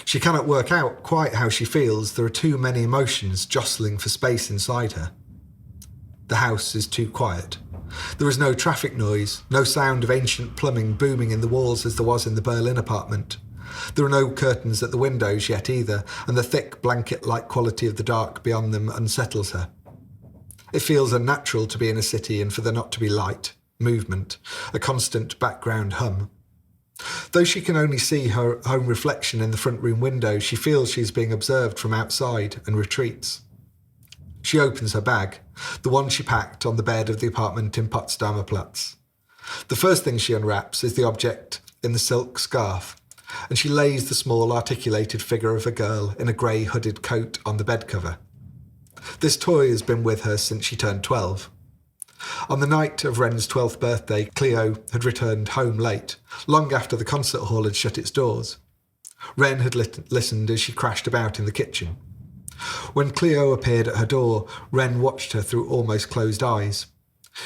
She cannot work out quite how she feels. There are too many emotions jostling for space inside her. The house is too quiet. There is no traffic noise, no sound of ancient plumbing booming in the walls as there was in the Berlin apartment. There are no curtains at the windows yet either, and the thick blanket-like quality of the dark beyond them unsettles her. It feels unnatural to be in a city and for there not to be light, movement, a constant background hum. Though she can only see her own reflection in the front room window, she feels she is being observed from outside and retreats. She opens her bag, the one she packed on the bed of the apartment in Potsdamer Platz. The first thing she unwraps is the object in the silk scarf, and she lays the small articulated figure of a girl in a grey hooded coat on the bed cover. This toy has been with her since she turned 12. On the night of Wren's 12th birthday, Cleo had returned home late, long after the concert hall had shut its doors. Wren had listened as she crashed about in the kitchen. When Cleo appeared at her door, Wren watched her through almost closed eyes.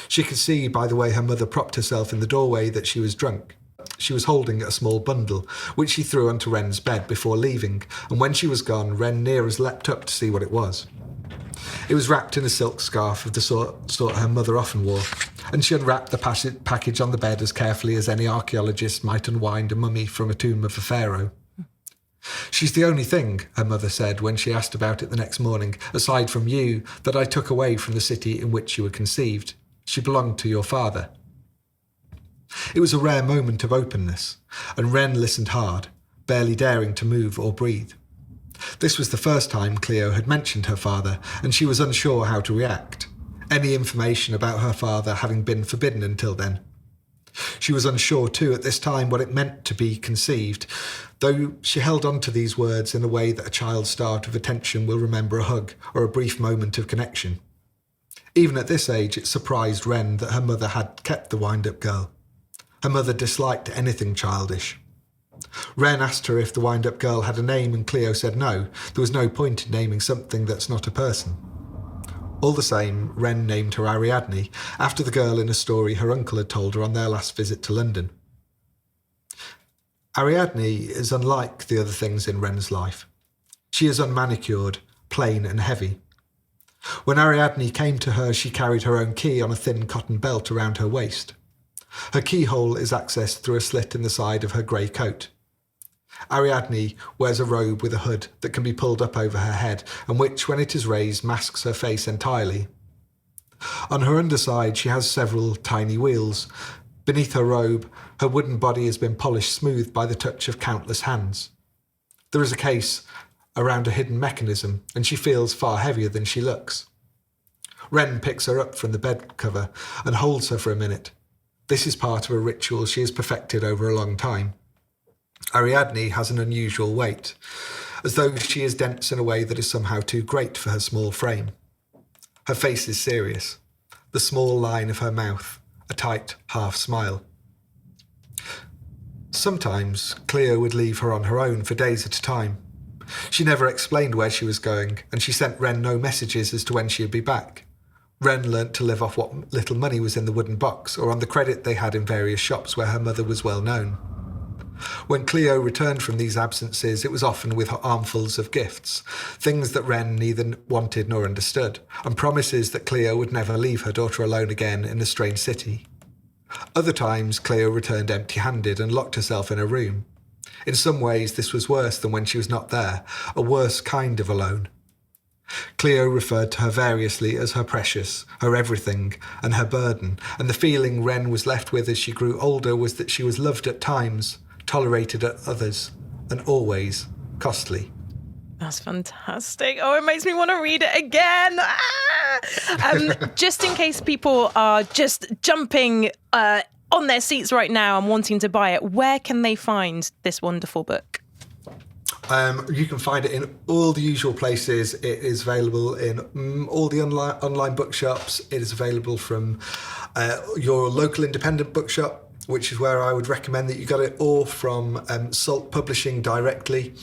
She could see by the way her mother propped herself in the doorway that she was drunk. She was holding a small bundle, which she threw onto Wren's bed before leaving, and when she was gone, Wren near as leapt up to see what it was. It was wrapped in a silk scarf of the sort her mother often wore, and she unwrapped the package on the bed as carefully as any archaeologist might unwind a mummy from a tomb of a pharaoh. "She's the only thing," her mother said when she asked about it the next morning, "aside from you, that I took away from the city in which you were conceived. She belonged to your father." It was a rare moment of openness, and Wren listened hard, barely daring to move or breathe. This was the first time Cleo had mentioned her father, and she was unsure how to react, any information about her father having been forbidden until then. She was unsure too at this time what it meant to be conceived, though she held on to these words in a way that a child's start of attention will remember a hug or a brief moment of connection. Even at this age, it surprised Wren that her mother had kept the wind-up girl. Her mother disliked anything childish. Wren asked her if the wind-up girl had a name, and Cleo said no. There was no point in naming something that's not a person. All the same, Wren named her Ariadne, after the girl in a story her uncle had told her on their last visit to London. Ariadne is unlike the other things in Wren's life. She is unmanicured, plain and heavy. When Ariadne came to her, she carried her own key on a thin cotton belt around her waist. Her keyhole is accessed through a slit in the side of her grey coat. Ariadne wears a robe with a hood that can be pulled up over her head and which, when it is raised, masks her face entirely. On her underside, she has several tiny wheels. Beneath her robe, her wooden body has been polished smooth by the touch of countless hands. There is a case around a hidden mechanism, and she feels far heavier than she looks. Wren picks her up from the bed cover and holds her for a minute. This is part of a ritual she has perfected over a long time. Ariadne has an unusual weight, as though she is dense in a way that is somehow too great for her small frame. Her face is serious, the small line of her mouth, a tight half smile. Sometimes Cleo would leave her on her own for days at a time. She never explained where she was going, and she sent Wren no messages as to when she would be back. Wren learnt to live off what little money was in the wooden box or on the credit they had in various shops where her mother was well known. When Cleo returned from these absences, it was often with armfuls of gifts, things that Wren neither wanted nor understood, and promises that Cleo would never leave her daughter alone again in a strange city. Other times, Cleo returned empty-handed and locked herself in a room. In some ways, this was worse than when she was not there, a worse kind of alone. Cleo referred to her variously as her precious, her everything, and her burden, and the feeling Wren was left with as she grew older was that she was loved at times, tolerated at others, and always costly. That's fantastic. Oh, it makes me want to read it again. Just in case people are just jumping on their seats right now and wanting to buy it, where can they find this wonderful book? You can find it in all the usual places. It is available in all the online bookshops. It is available from your local independent bookshop. which is where I would recommend that you got it, or from Salt Publishing directly.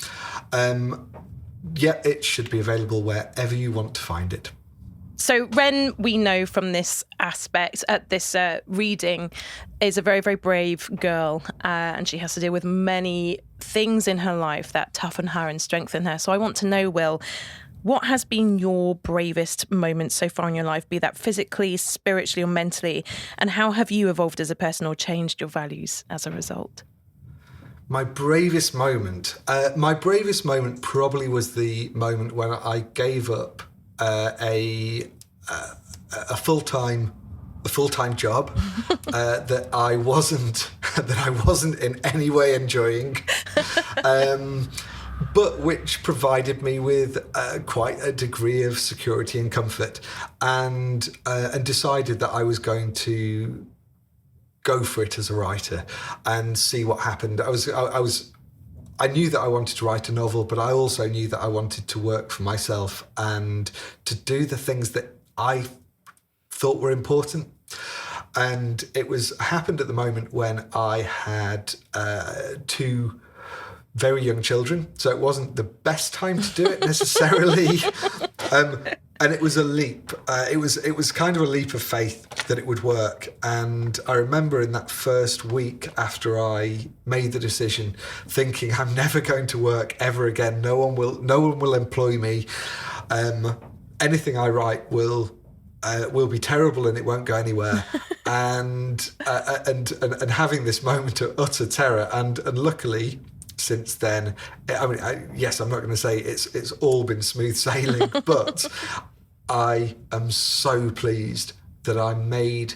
Yeah, it should be available wherever you want to find it. So Ren, we know from this aspect at this reading, is a very, very brave girl, and she has to deal with many things in her life that toughen her and strengthen her. So I want to know, Will, what has been your bravest moment so far in your life, be that physically, spiritually or mentally, and how have you evolved as a person or changed your values as a result? My bravest moment probably was the moment when I gave up a full-time job that I wasn't in any way enjoying, but which provided me with quite a degree of security and comfort, and decided that I was going to go for it as a writer and see what happened. I knew that I wanted to write a novel, but I also knew that I wanted to work for myself and to do the things that I thought were important. And it happened at the moment when I had 2 very young children, so it wasn't the best time to do it necessarily. And it was a leap. It was kind of a leap of faith that it would work. And I remember in that first week after I made the decision, thinking, I'm never going to work ever again. No one will employ me. Anything I write will be terrible and it won't go anywhere. and having this moment of utter terror, and luckily, since then, yes, I'm not going to say it's all been smooth sailing, but I am so pleased that I made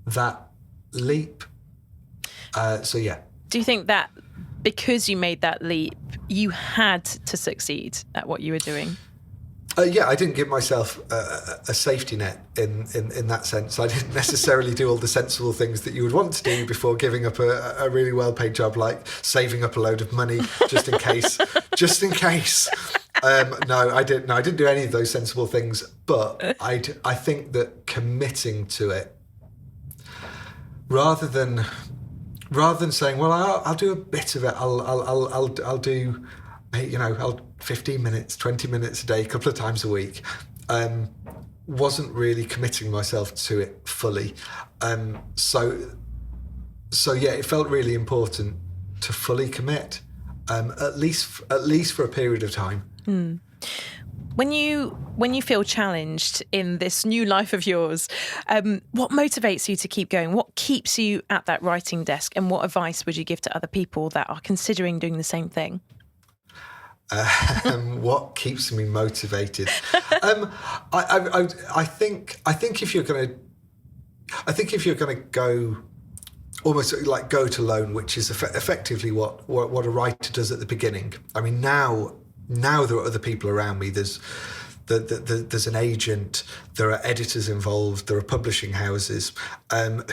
that leap. So yeah. Do you think that because you made that leap, you had to succeed at what you were doing? Yeah, I didn't give myself a safety net in that sense. I didn't necessarily do all the sensible things that you would want to do before giving up a really well-paid job, like saving up a load of money just in case. No, I didn't do any of those sensible things. But I think that committing to it, rather than saying, well, I'll do a bit of it. I'll do, 15 minutes, 20 minutes a day, a couple of times a week, wasn't really committing myself to it fully. So yeah, it felt really important to fully commit, at least for a period of time. When you feel challenged in this new life of yours, what motivates you to keep going? What keeps you at that writing desk? And what advice would you give to other people that are considering doing the same thing? What keeps me motivated? I think if you're going to go almost like go it alone, which is effectively what a writer does at the beginning. I mean, now there are other people around me. There's an agent, there are editors involved, there are publishing houses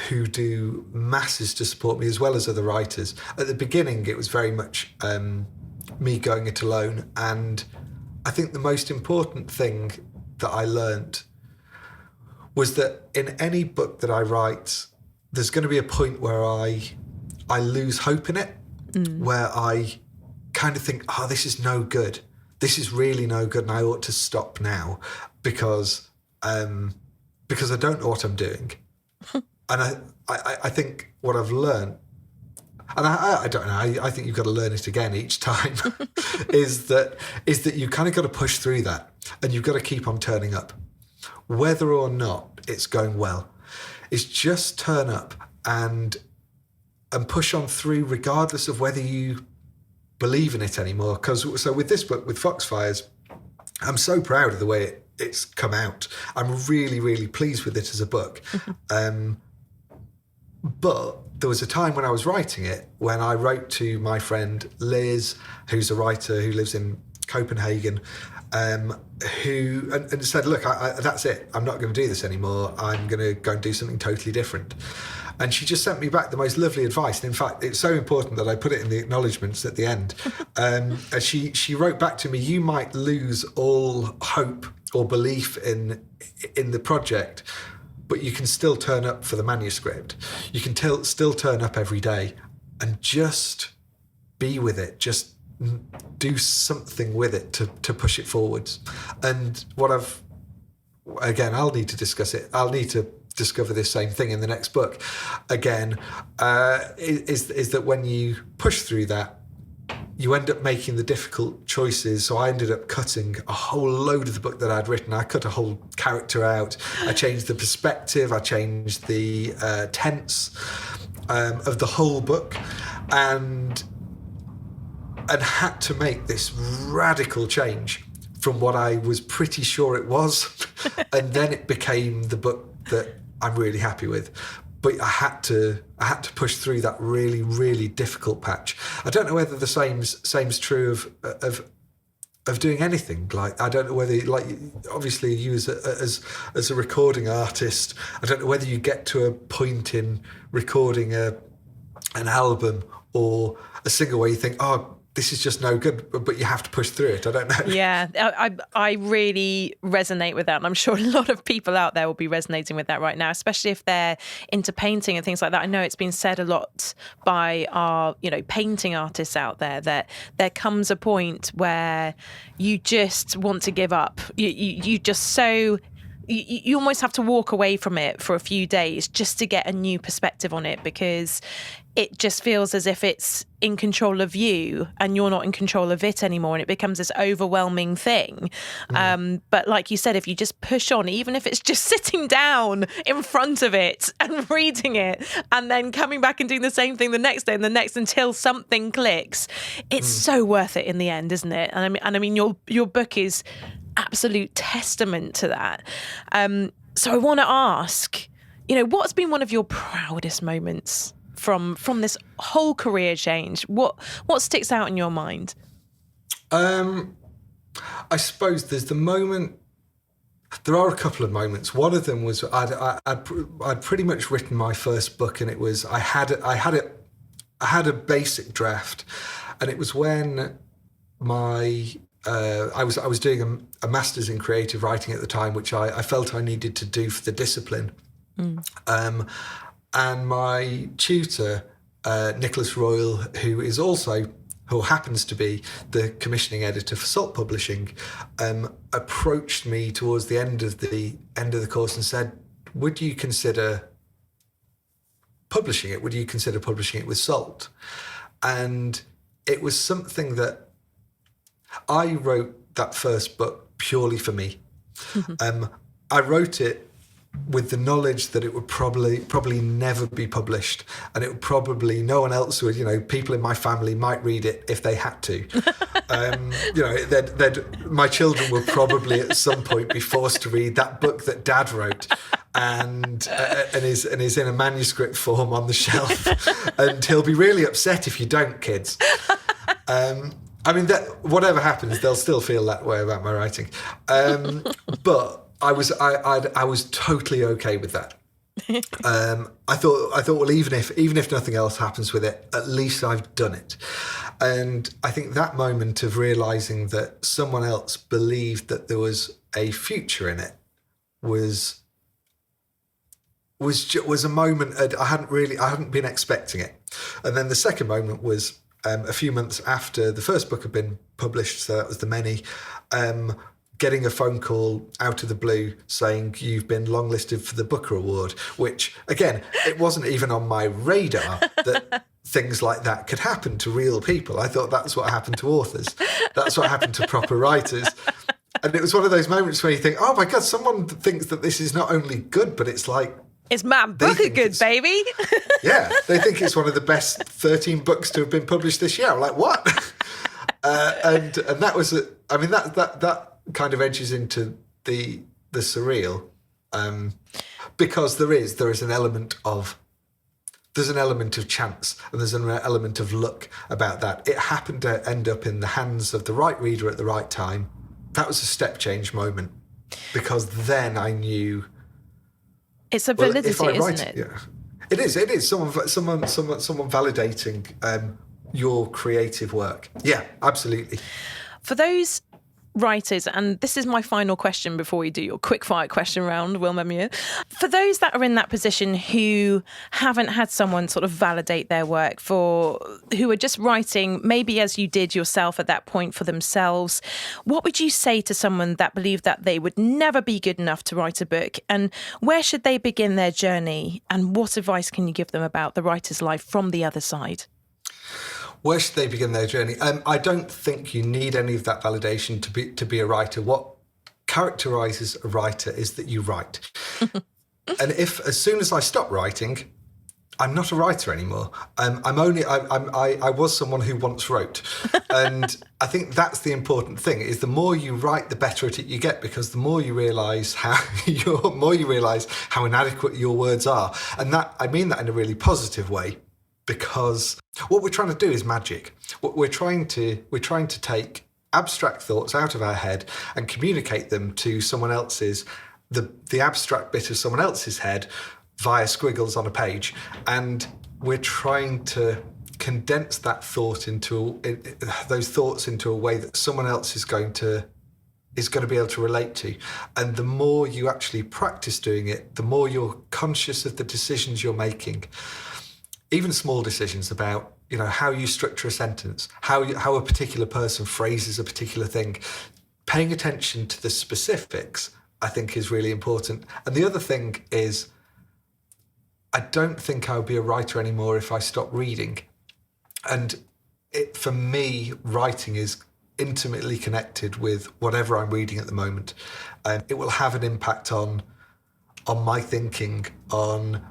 who do masses to support me, as well as other writers. At the beginning, it was very much me going it alone, and I think the most important thing that I learned was that in any book that I write, there's going to be a point where I lose hope in it, where I kind of think, this is no good. This is really no good, and I ought to stop now because I don't know what I'm doing. And I think what I've learned, and I don't know, I think you've got to learn it again each time, is that you kind of got to push through that, and you've got to keep on turning up. Whether or not it's going well, is just turn up and push on through, regardless of whether you believe in it anymore. So with this book, with Foxfires, I'm so proud of the way it's come out. I'm really, really pleased with it as a book. But there was a time when I was writing it when I wrote to my friend Liz, who's a writer who lives in Copenhagen, who said, look, that's it. I'm not going to do this anymore. I'm going to go and do something totally different. And she just sent me back the most lovely advice. And in fact, it's so important that I put it in the acknowledgements at the end. She wrote back to me, you might lose all hope or belief in the project, but you can still turn up for the manuscript. You can still turn up every day and just be with it, just do something with it to push it forwards. And I'll need to discuss it. I'll need to discover this same thing in the next book. Again, is that when you push through that, you end up making the difficult choices. So I ended up cutting a whole load of the book that I'd written. I cut a whole character out. I changed the perspective. I changed the tense of the whole book, and had to make this radical change from what I was pretty sure it was. And then it became the book that I'm really happy with. But I had to push through that really, really difficult patch. I don't know whether the same's true of doing anything. Like, I don't know whether, like, obviously you as a recording artist, I don't know whether you get to a point in recording an album or a single where you think, oh, this is just no good, but you have to push through it. I don't know. Yeah, I really resonate with that. And I'm sure a lot of people out there will be resonating with that right now, especially if they're into painting and things like that. I know it's been said a lot by our, painting artists out there that there comes a point where you just want to give up. You just so... You almost have to walk away from it for a few days just to get a new perspective on it, because it just feels as if it's in control of you and you're not in control of it anymore, and it becomes this overwhelming thing. But like you said, if you just push on, even if it's just sitting down in front of it and reading it and then coming back and doing the same thing the next day and the next until something clicks, it's so worth it in the end, isn't it? And I mean your book is absolute testament to that. So I want to ask, what's been one of your proudest moments from this whole career change? What sticks out in your mind? I suppose there's the moment. There are a couple of moments. One of them was I'd pretty much written my first book, and it was I had a basic draft, and it was when I was doing a master's in creative writing at the time, which I felt I needed to do for the discipline. And my tutor, Nicholas Royal, who happens to be the commissioning editor for Salt Publishing, approached me towards the end of the course and said, "Would you consider publishing it? Would you consider publishing it with Salt?" And it was something that I wrote that first book purely for me. I wrote it with the knowledge that it would probably never be published, and it would probably no one else would. People in my family might read it if they had to. My children will probably at some point be forced to read that book that Dad wrote, and is in a manuscript form on the shelf, and he'll be really upset if you don't, kids. I mean, that whatever happens, they'll still feel that way about my writing. But I was totally okay with that. I thought, well, even if nothing else happens with it, at least I've done it. And I think that moment of realizing that someone else believed that there was a future in it was a moment I hadn't been expecting it. And then the second moment was a few months after the first book had been published, so that was The Many, getting a phone call out of the blue saying you've been longlisted for the Booker Award, which, again, it wasn't even on my radar that things like that could happen to real people. I thought that's what happened to authors. That's what happened to proper writers. And it was one of those moments where you think, oh my God, someone thinks that this is not only good, but it's like, it's Matt Booker good, baby. Yeah, they think it's one of the best 13 books to have been published this year. I'm like, what? And that was, that kind of edges into the surreal, because there is an element of chance, and there's an element of luck about that. It happened to end up in the hands of the right reader at the right time. That was a step change moment, because then I knew. It's a validity, isn't it? Yeah, it is. Someone validating your creative work. Yeah, absolutely. For those writers, and this is my final question before we do your quickfire question round, Will Menmuir. For those that are in that position who haven't had someone sort of validate their work, who are just writing, maybe as you did yourself at that point for themselves, what would you say to someone that believed that they would never be good enough to write a book? And where should they begin their journey? And what advice can you give them about the writer's life from the other side? Where should they begin their journey? I don't think you need any of that validation to be a writer. What characterises a writer is that you write. And if as soon as I stop writing, I'm not a writer anymore. I was someone who once wrote, and I think that's the important thing: is the more you write, the better at it you get, because the more you realise how inadequate your words are, and that I mean that in a really positive way. Because what we're trying to do is magic. We're trying to take abstract thoughts out of our head and communicate them to someone else's, the abstract bit of someone else's head via squiggles on a page. And we're trying to condense that thought those thoughts into a way that someone else is going to be able to relate to. And the more you actually practice doing it, the more you're conscious of the decisions you're making. Even small decisions about, how you structure a sentence, how a particular person phrases a particular thing. Paying attention to the specifics, I think, is really important. And the other thing is, I don't think I would be a writer anymore if I stopped reading. And for me, writing is intimately connected with whatever I'm reading at the moment. And it will have an impact on my thinking, on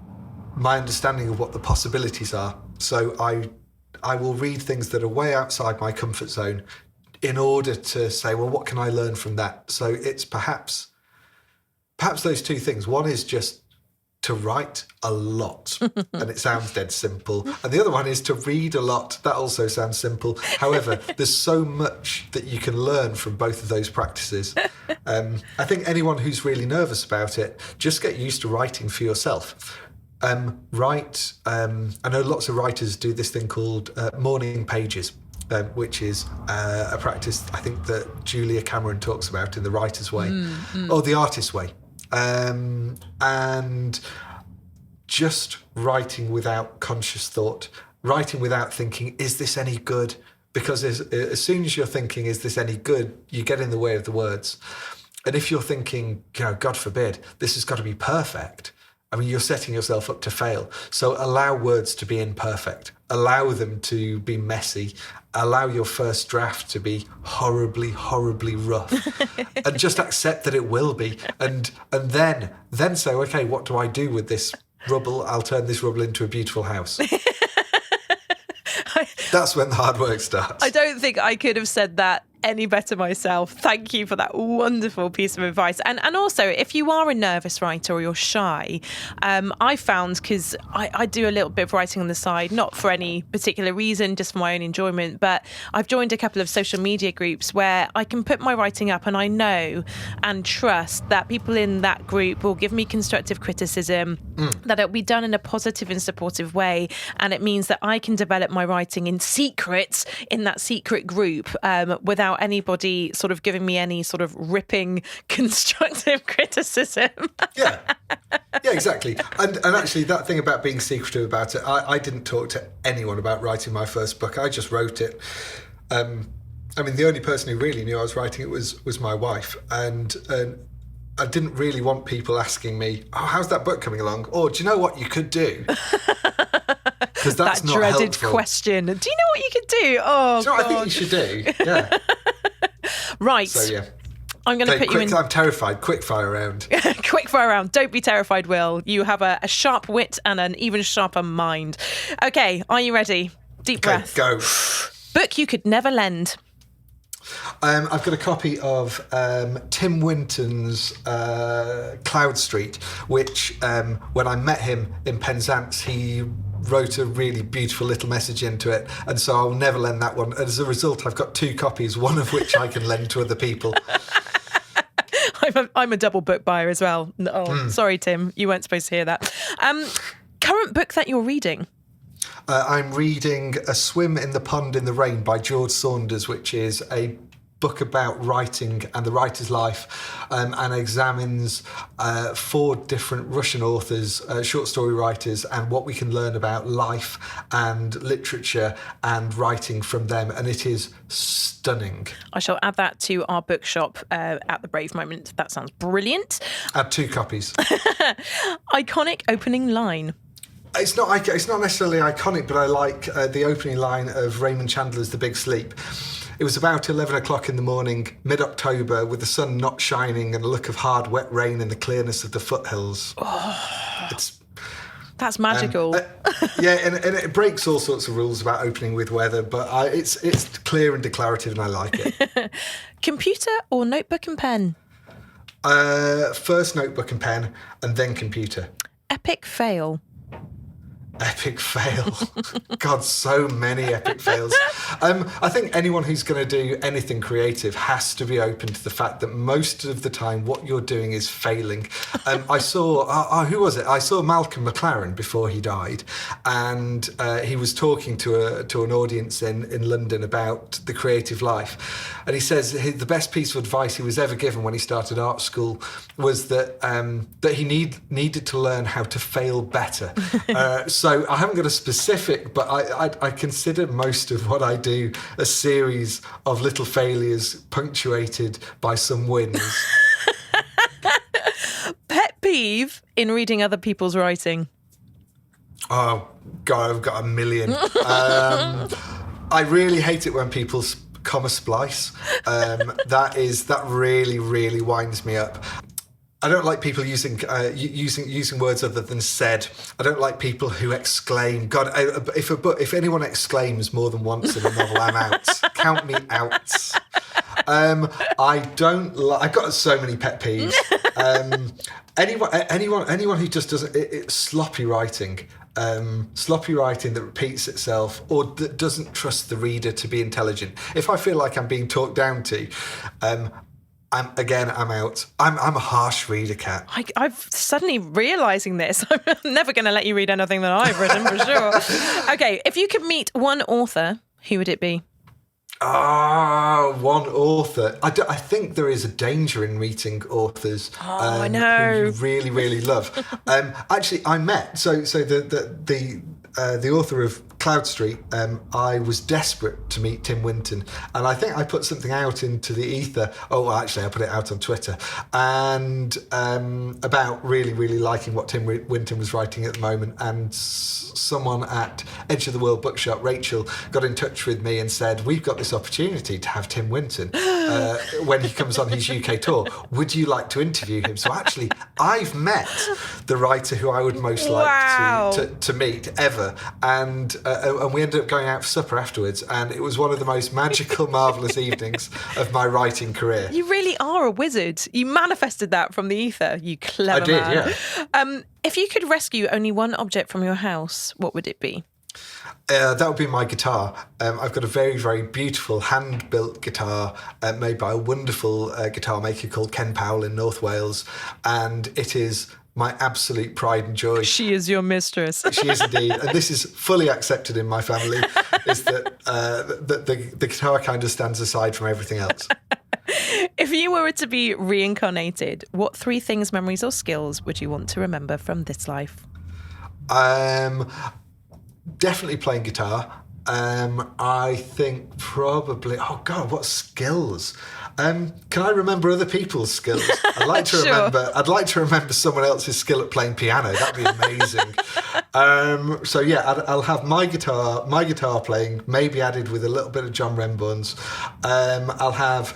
my understanding of what the possibilities are. So I will read things that are way outside my comfort zone in order to say, well, what can I learn from that? So it's perhaps those two things. One is just to write a lot, and it sounds dead simple. And the other one is to read a lot. That also sounds simple. However, there's so much that you can learn from both of those practices. I think anyone who's really nervous about it, just get used to writing for yourself. I know lots of writers do this thing called morning pages, which is a practice I think that Julia Cameron talks about in The Writer's Way, or The Artist's Way. And just writing without conscious thought, writing without thinking, is this any good? Because as soon as you're thinking, is this any good, you get in the way of the words. And if you're thinking, God forbid, this has got to be perfect, I mean, you're setting yourself up to fail. So allow words to be imperfect. Allow them to be messy. Allow your first draft to be horribly, horribly rough. And just accept that it will be. And then say, okay, what do I do with this rubble? I'll turn this rubble into a beautiful house. That's when the hard work starts. I don't think I could have said that any better myself. Thank you for that wonderful piece of advice. And also, if you are a nervous writer or you're shy, I found, because I do a little bit of writing on the side, not for any particular reason, just for my own enjoyment, but I've joined a couple of social media groups where I can put my writing up and I know and trust that people in that group will give me constructive criticism, that it'll be done in a positive and supportive way. And it means that I can develop my writing in secret in that secret group without anybody sort of giving me any sort of ripping constructive criticism. Yeah, exactly. And actually that thing about being secretive about it, I didn't talk to anyone about writing my first book. I just wrote it. I mean, the only person who really knew I was writing it was my wife. And I didn't really want people asking me, oh, how's that book coming along? Or do you know what you could do? Because that's that not dreaded helpful. Question. Do you know what you could do? Oh, do you know what I think you should do? Yeah. Right. So, yeah. I'm going to put you in. I'm terrified. Quick fire round. Quick fire round. Don't be terrified, Will. You have a sharp wit and an even sharper mind. Okay, are you ready? Deep breath. Go. Book you could never lend. I've got a copy of Tim Winton's Cloud Street, which when I met him in Penzance, he wrote a really beautiful little message into it, and so I'll never lend that one. As a result, I've got 2 copies, one of which I can lend to other people. I'm a double book buyer as well. Oh, sorry, Tim, you weren't supposed to hear that. Current book that you're reading? I'm reading A Swim in the Pond in the Rain by George Saunders, which is a book about writing and the writer's life, and examines 4 different Russian authors, short story writers, and what we can learn about life and literature and writing from them. And it is stunning. I shall add that to our bookshop at the Brave Moment. That sounds brilliant. Add 2 copies. Iconic opening line. It's not necessarily iconic, but I like the opening line of Raymond Chandler's The Big Sleep. It was about 11 o'clock in the morning, mid-October, with the sun not shining and a look of hard, wet rain in the clearness of the foothills. Oh, that's magical. And it breaks all sorts of rules about opening with weather, but it's clear and declarative, and I like it. Computer or notebook and pen? First notebook and pen, and then computer. Epic fail. Epic fail. God, so many epic fails. I think anyone who's going to do anything creative has to be open to the fact that most of the time what you're doing is failing. I saw, who was it? I saw Malcolm McLaren before he died, and he was talking to an audience in London about the creative life. And he says the best piece of advice he was ever given when he started art school was that he needed to learn how to fail better. So I haven't got a specific, but I consider most of what I do a series of little failures punctuated by some wins. Pet peeve in reading other people's writing? Oh, God, I've got a million. I really hate it when people comma splice. That really, really winds me up. I don't like people using words other than said. I don't like people who exclaim. God, if anyone exclaims more than once in a novel, I'm out. Count me out. I've got so many pet peeves. Anyone who just doesn't, it's sloppy writing. Sloppy writing that repeats itself or that doesn't trust the reader to be intelligent. If I feel like I'm being talked down to, I'm out. I'm a harsh reader, Kat. I'm suddenly realising this. I'm never going to let you read anything that I've written, for sure. Okay, if you could meet one author, who would it be? One author. I think there is a danger in meeting authors I know. who you really, really love. Actually, I met the author of Cloud Street. I was desperate to meet Tim Winton, and I think I put something out into the ether. Oh, actually, I put it out on Twitter, and about really, really liking what Tim Winton was writing at the moment. And someone at Edge of the World Bookshop, Rachel, got in touch with me and said, "We've got this opportunity to have Tim Winton when he comes on his UK tour. Would you like to interview him?" So actually, I've met the writer who I would most like to meet ever, and we ended up going out for supper afterwards, and it was one of the most magical, marvellous evenings of my writing career. You really are a wizard. You manifested that from the ether, you clever man. I did, yeah. If you could rescue only one object from your house, what would it be? That would be my guitar. I've got a very, very beautiful hand-built guitar made by a wonderful guitar maker called Ken Powell in North Wales, and it is my absolute pride and joy. She is your mistress. She is indeed. And this is fully accepted in my family, is that the guitar kind of stands aside from everything else. If you were to be reincarnated, what 3 things, memories or skills would you want to remember from this life? Definitely playing guitar. I think probably, oh God, what skills? Can I remember other people's skills? I'd like to Sure. I'd like to remember someone else's skill at playing piano. That'd be amazing. So yeah, I'll have my guitar playing, maybe added with a little bit of John Renbourn's. I'll have,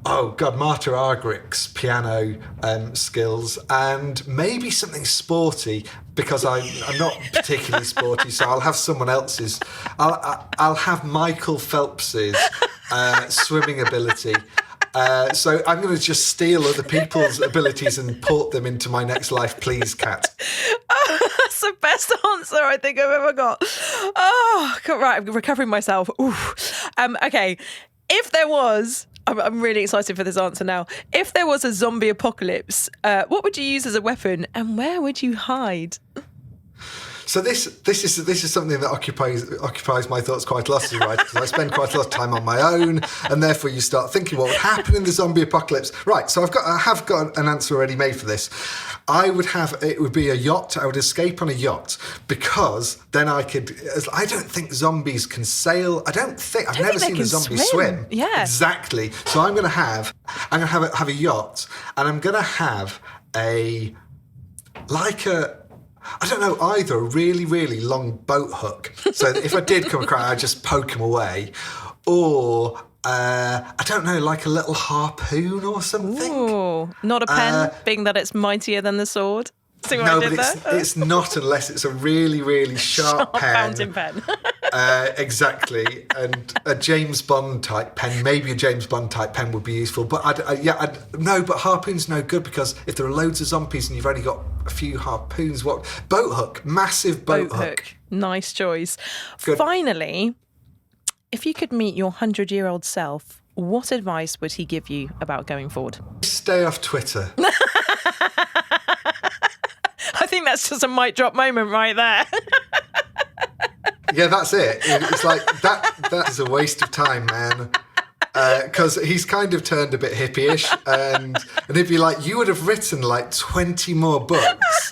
oh God, Marta Argeric's piano skills, and maybe something sporty, because I'm not particularly sporty, so I'll have someone else's. I'll have Michael Phelps's swimming ability. So I'm going to just steal other people's abilities and port them into my next life, please, Kat. Oh, that's the best answer I think I've ever got. Oh, God, right, I'm recovering myself. Okay, if there was... I'm really excited for this answer now. If there was a zombie apocalypse, what would you use as a weapon and where would you hide? So this is something that occupies my thoughts quite a lot as a writer, because I spend quite a lot of time on my own, and therefore you start thinking what would happen in the zombie apocalypse. Right, so I have got an answer already made for this. It would be a yacht. I would escape on a yacht, because then I don't think zombies can sail. I've never seen a zombie swim. Yeah. Exactly. So I'm going to have a yacht, and I'm going to have I don't know, either a really, really long boat hook. So that if I did come across, I'd just poke him away. Or, I don't know, like a little harpoon or something. Ooh, not a pen, being that it's mightier than the sword. See what I did there? It's not unless it's a really, really sharp pen. Fountain pen. Exactly. And a James Bond type pen, maybe a James Bond type pen would be useful. But but harpoon's no good, because if there are loads of zombies and you've only got a few harpoons, what? Boat hook, massive boat hook. Nice choice. Good. Finally, if you could meet your 100-year-old self, what advice would he give you about going forward? Stay off Twitter. I think that's just a mic drop moment right there. Yeah, that's it. It's like that is a waste of time, man. Because he's kind of turned a bit hippie-ish, and he'd be like, you would have written like 20 more books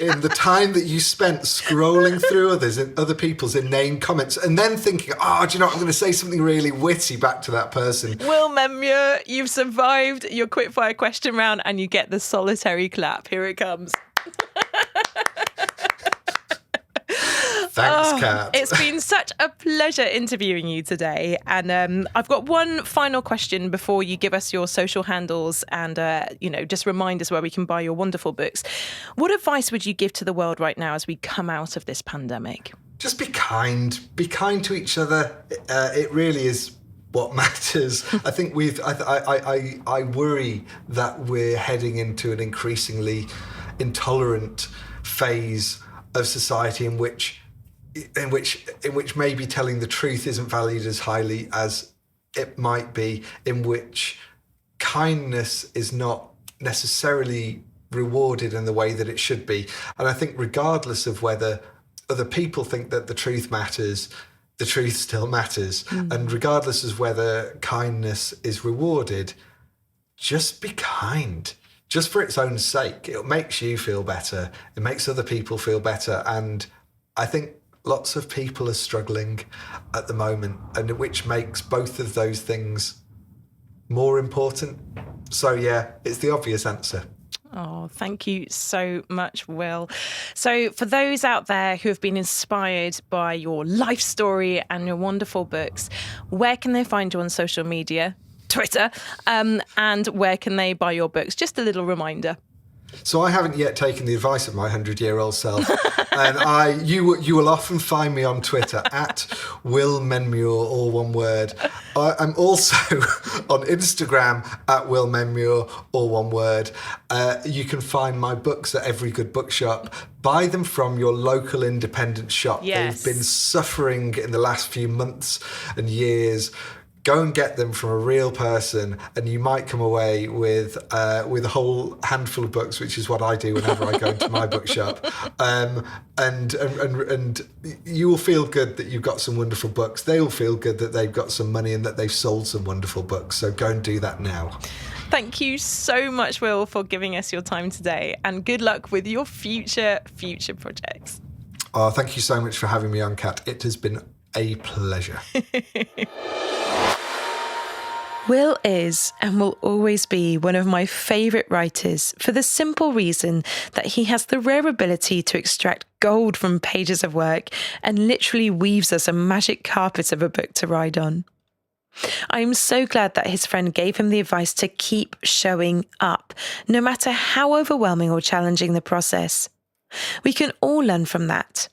in the time that you spent scrolling through other people's inane comments, and then thinking, oh, do you know what, I'm going to say something really witty back to that person. Will Menmuir, you've survived your quickfire question round, and you get the solitary clap. Here it comes. Thanks, Kat. It's been such a pleasure interviewing you today. And I've got one final question before you give us your social handles and, just remind us where we can buy your wonderful books. What advice would you give to the world right now as we come out of this pandemic? Just be kind. Be kind to each other. It really is what matters. I think I worry that we're heading into an increasingly intolerant phase of society in which maybe telling the truth isn't valued as highly as it might be, in which kindness is not necessarily rewarded in the way that it should be. And I think regardless of whether other people think that the truth matters, the truth still matters. And regardless of whether kindness is rewarded, just be kind. Just for its own sake. It makes you feel better. It makes other people feel better. And I think lots of people are struggling at the moment, and which makes both of those things more important. So yeah, it's the obvious answer. Oh, thank you so much, Will. So for those out there who have been inspired by your life story and your wonderful books, where can they find you on social media? Twitter, and where can they buy your books? Just a little reminder. So I haven't yet taken the advice of my 100-year-old self, and you will often find me on Twitter at Will Menmuir, all one word. I'm also on Instagram at Will Menmuir, all one word. You can find my books at every good bookshop. Buy them from your local independent shop. Yes. They've been suffering in the last few months and years. Go and get them from a real person, and you might come away with a whole handful of books, which is what I do whenever I go into my bookshop. And you will feel good that you've got some wonderful books. They will feel good that they've got some money and that they've sold some wonderful books. So go and do that now. Thank you so much, Will, for giving us your time today, and good luck with your future projects. Oh, thank you so much for having me on, Kat. It has been a pleasure. Will is and will always be one of my favourite writers for the simple reason that he has the rare ability to extract gold from pages of work and literally weaves us a magic carpet of a book to ride on. I am so glad that his friend gave him the advice to keep showing up, no matter how overwhelming or challenging the process. We can all learn from that.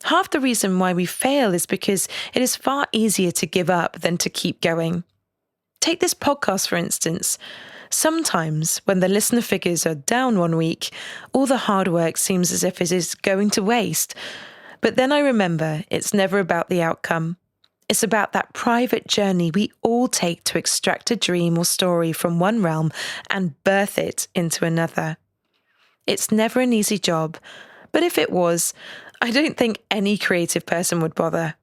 Half the reason why we fail is because it is far easier to give up than to keep going. Take this podcast, for instance. Sometimes, when the listener figures are down one week, all the hard work seems as if it is going to waste. But then I remember it's never about the outcome. It's about that private journey we all take to extract a dream or story from one realm and birth it into another. It's never an easy job, But if it was, I don't think any creative person would bother.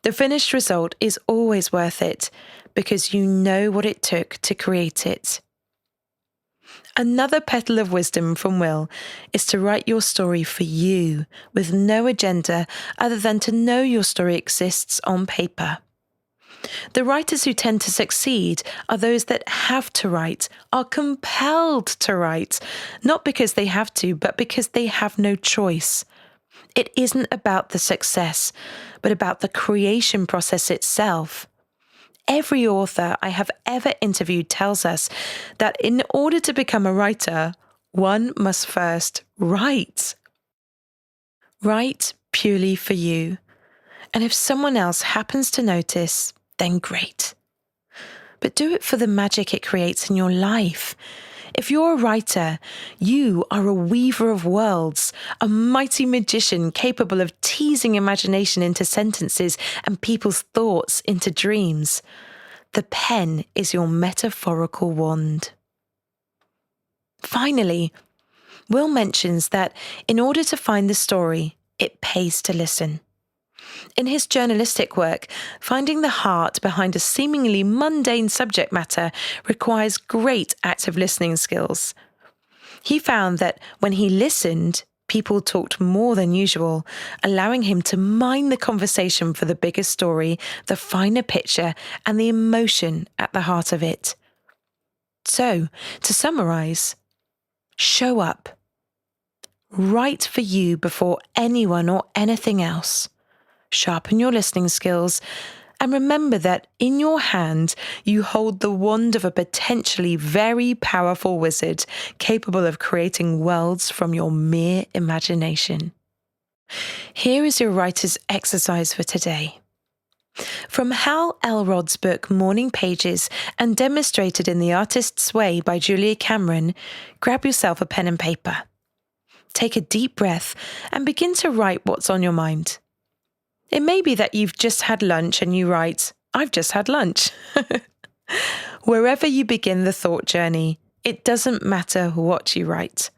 The finished result is always worth it because you know what it took to create it. Another petal of wisdom from Will is to write your story for you with no agenda other than to know your story exists on paper. The writers who tend to succeed are those that have to write, are compelled to write, not because they have to, but because they have no choice. It isn't about the success, but about the creation process itself. Every author I have ever interviewed tells us that in order to become a writer, one must first write. Write purely for you. And if someone else happens to notice, then great. But do it for the magic it creates in your life. If you're a writer, you are a weaver of worlds, a mighty magician capable of teasing imagination into sentences and people's thoughts into dreams. The pen is your metaphorical wand. Finally, Will mentions that in order to find the story, it pays to listen. In his journalistic work, finding the heart behind a seemingly mundane subject matter requires great active listening skills. He found that when he listened, people talked more than usual, allowing him to mine the conversation for the bigger story, the finer picture, and the emotion at the heart of it. So, to summarize, show up. Write for you before anyone or anything else. Sharpen your listening skills, and remember that in your hand you hold the wand of a potentially very powerful wizard capable of creating worlds from your mere imagination. Here is your writer's exercise for today. From Hal Elrod's book Morning Pages and demonstrated in The Artist's Way by Julia Cameron, grab yourself a pen and paper. Take a deep breath and begin to write what's on your mind. It may be that you've just had lunch and you write, "I've just had lunch." Wherever you begin the thought journey, it doesn't matter what you write.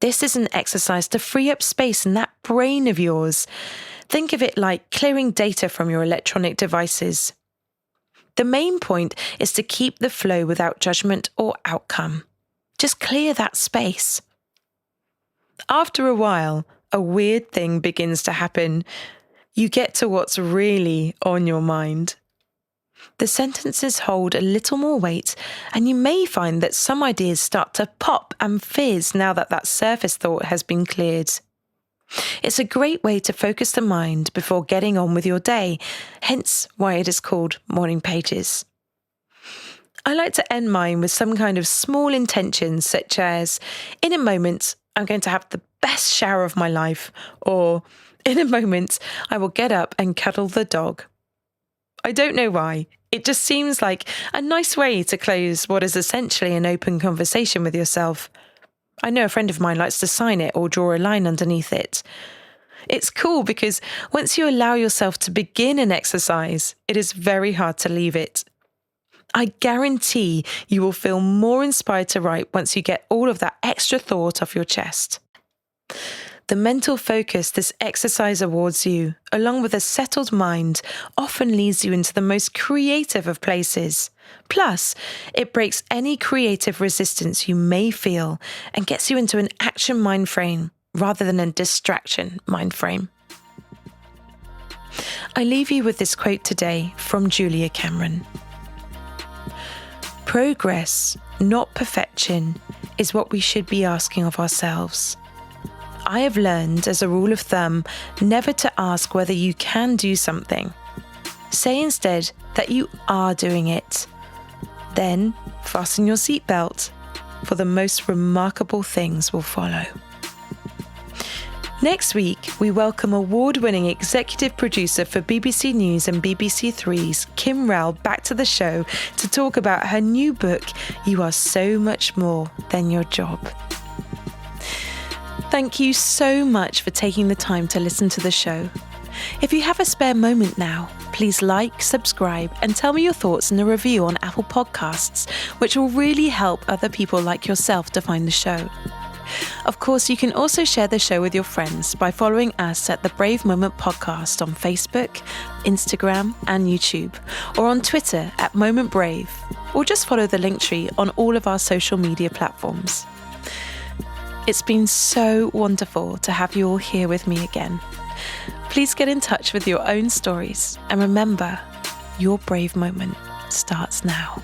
This is an exercise to free up space in that brain of yours. Think of it like clearing data from your electronic devices. The main point is to keep the flow without judgment or outcome. Just clear that space. After a while, a weird thing begins to happen. You get to what's really on your mind. The sentences hold a little more weight, and you may find that some ideas start to pop and fizz now that surface thought has been cleared. It's a great way to focus the mind before getting on with your day, hence why it is called Morning Pages. I like to end mine with some kind of small intention, such as, in a moment, I'm going to have the best shower of my life, or in a moment, I will get up and cuddle the dog. I don't know why. It just seems like a nice way to close what is essentially an open conversation with yourself. I know a friend of mine likes to sign it or draw a line underneath it. It's cool because once you allow yourself to begin an exercise, it is very hard to leave it. I guarantee you will feel more inspired to write once you get all of that extra thought off your chest. The mental focus this exercise awards you, along with a settled mind, often leads you into the most creative of places. Plus, it breaks any creative resistance you may feel and gets you into an action mind frame rather than a distraction mind frame. I leave you with this quote today from Julia Cameron. Progress, not perfection, is what we should be asking of ourselves. I have learned, as a rule of thumb, never to ask whether you can do something. Say instead that you are doing it. Then fasten your seatbelt, for the most remarkable things will follow. Next week, we welcome award-winning executive producer for BBC News and BBC Three's Kim Rell back to the show to talk about her new book, You Are So Much More Than Your Job. Thank you so much for taking the time to listen to the show. If you have a spare moment now, please like, subscribe, and tell me your thoughts in a review on Apple Podcasts, which will really help other people like yourself to find the show. Of course, you can also share the show with your friends by following us at the Brave Moment Podcast on Facebook, Instagram, and YouTube, or on Twitter at Moment Brave, or just follow the Linktree on all of our social media platforms. It's been so wonderful to have you all here with me again. Please get in touch with your own stories, and remember, your brave moment starts now.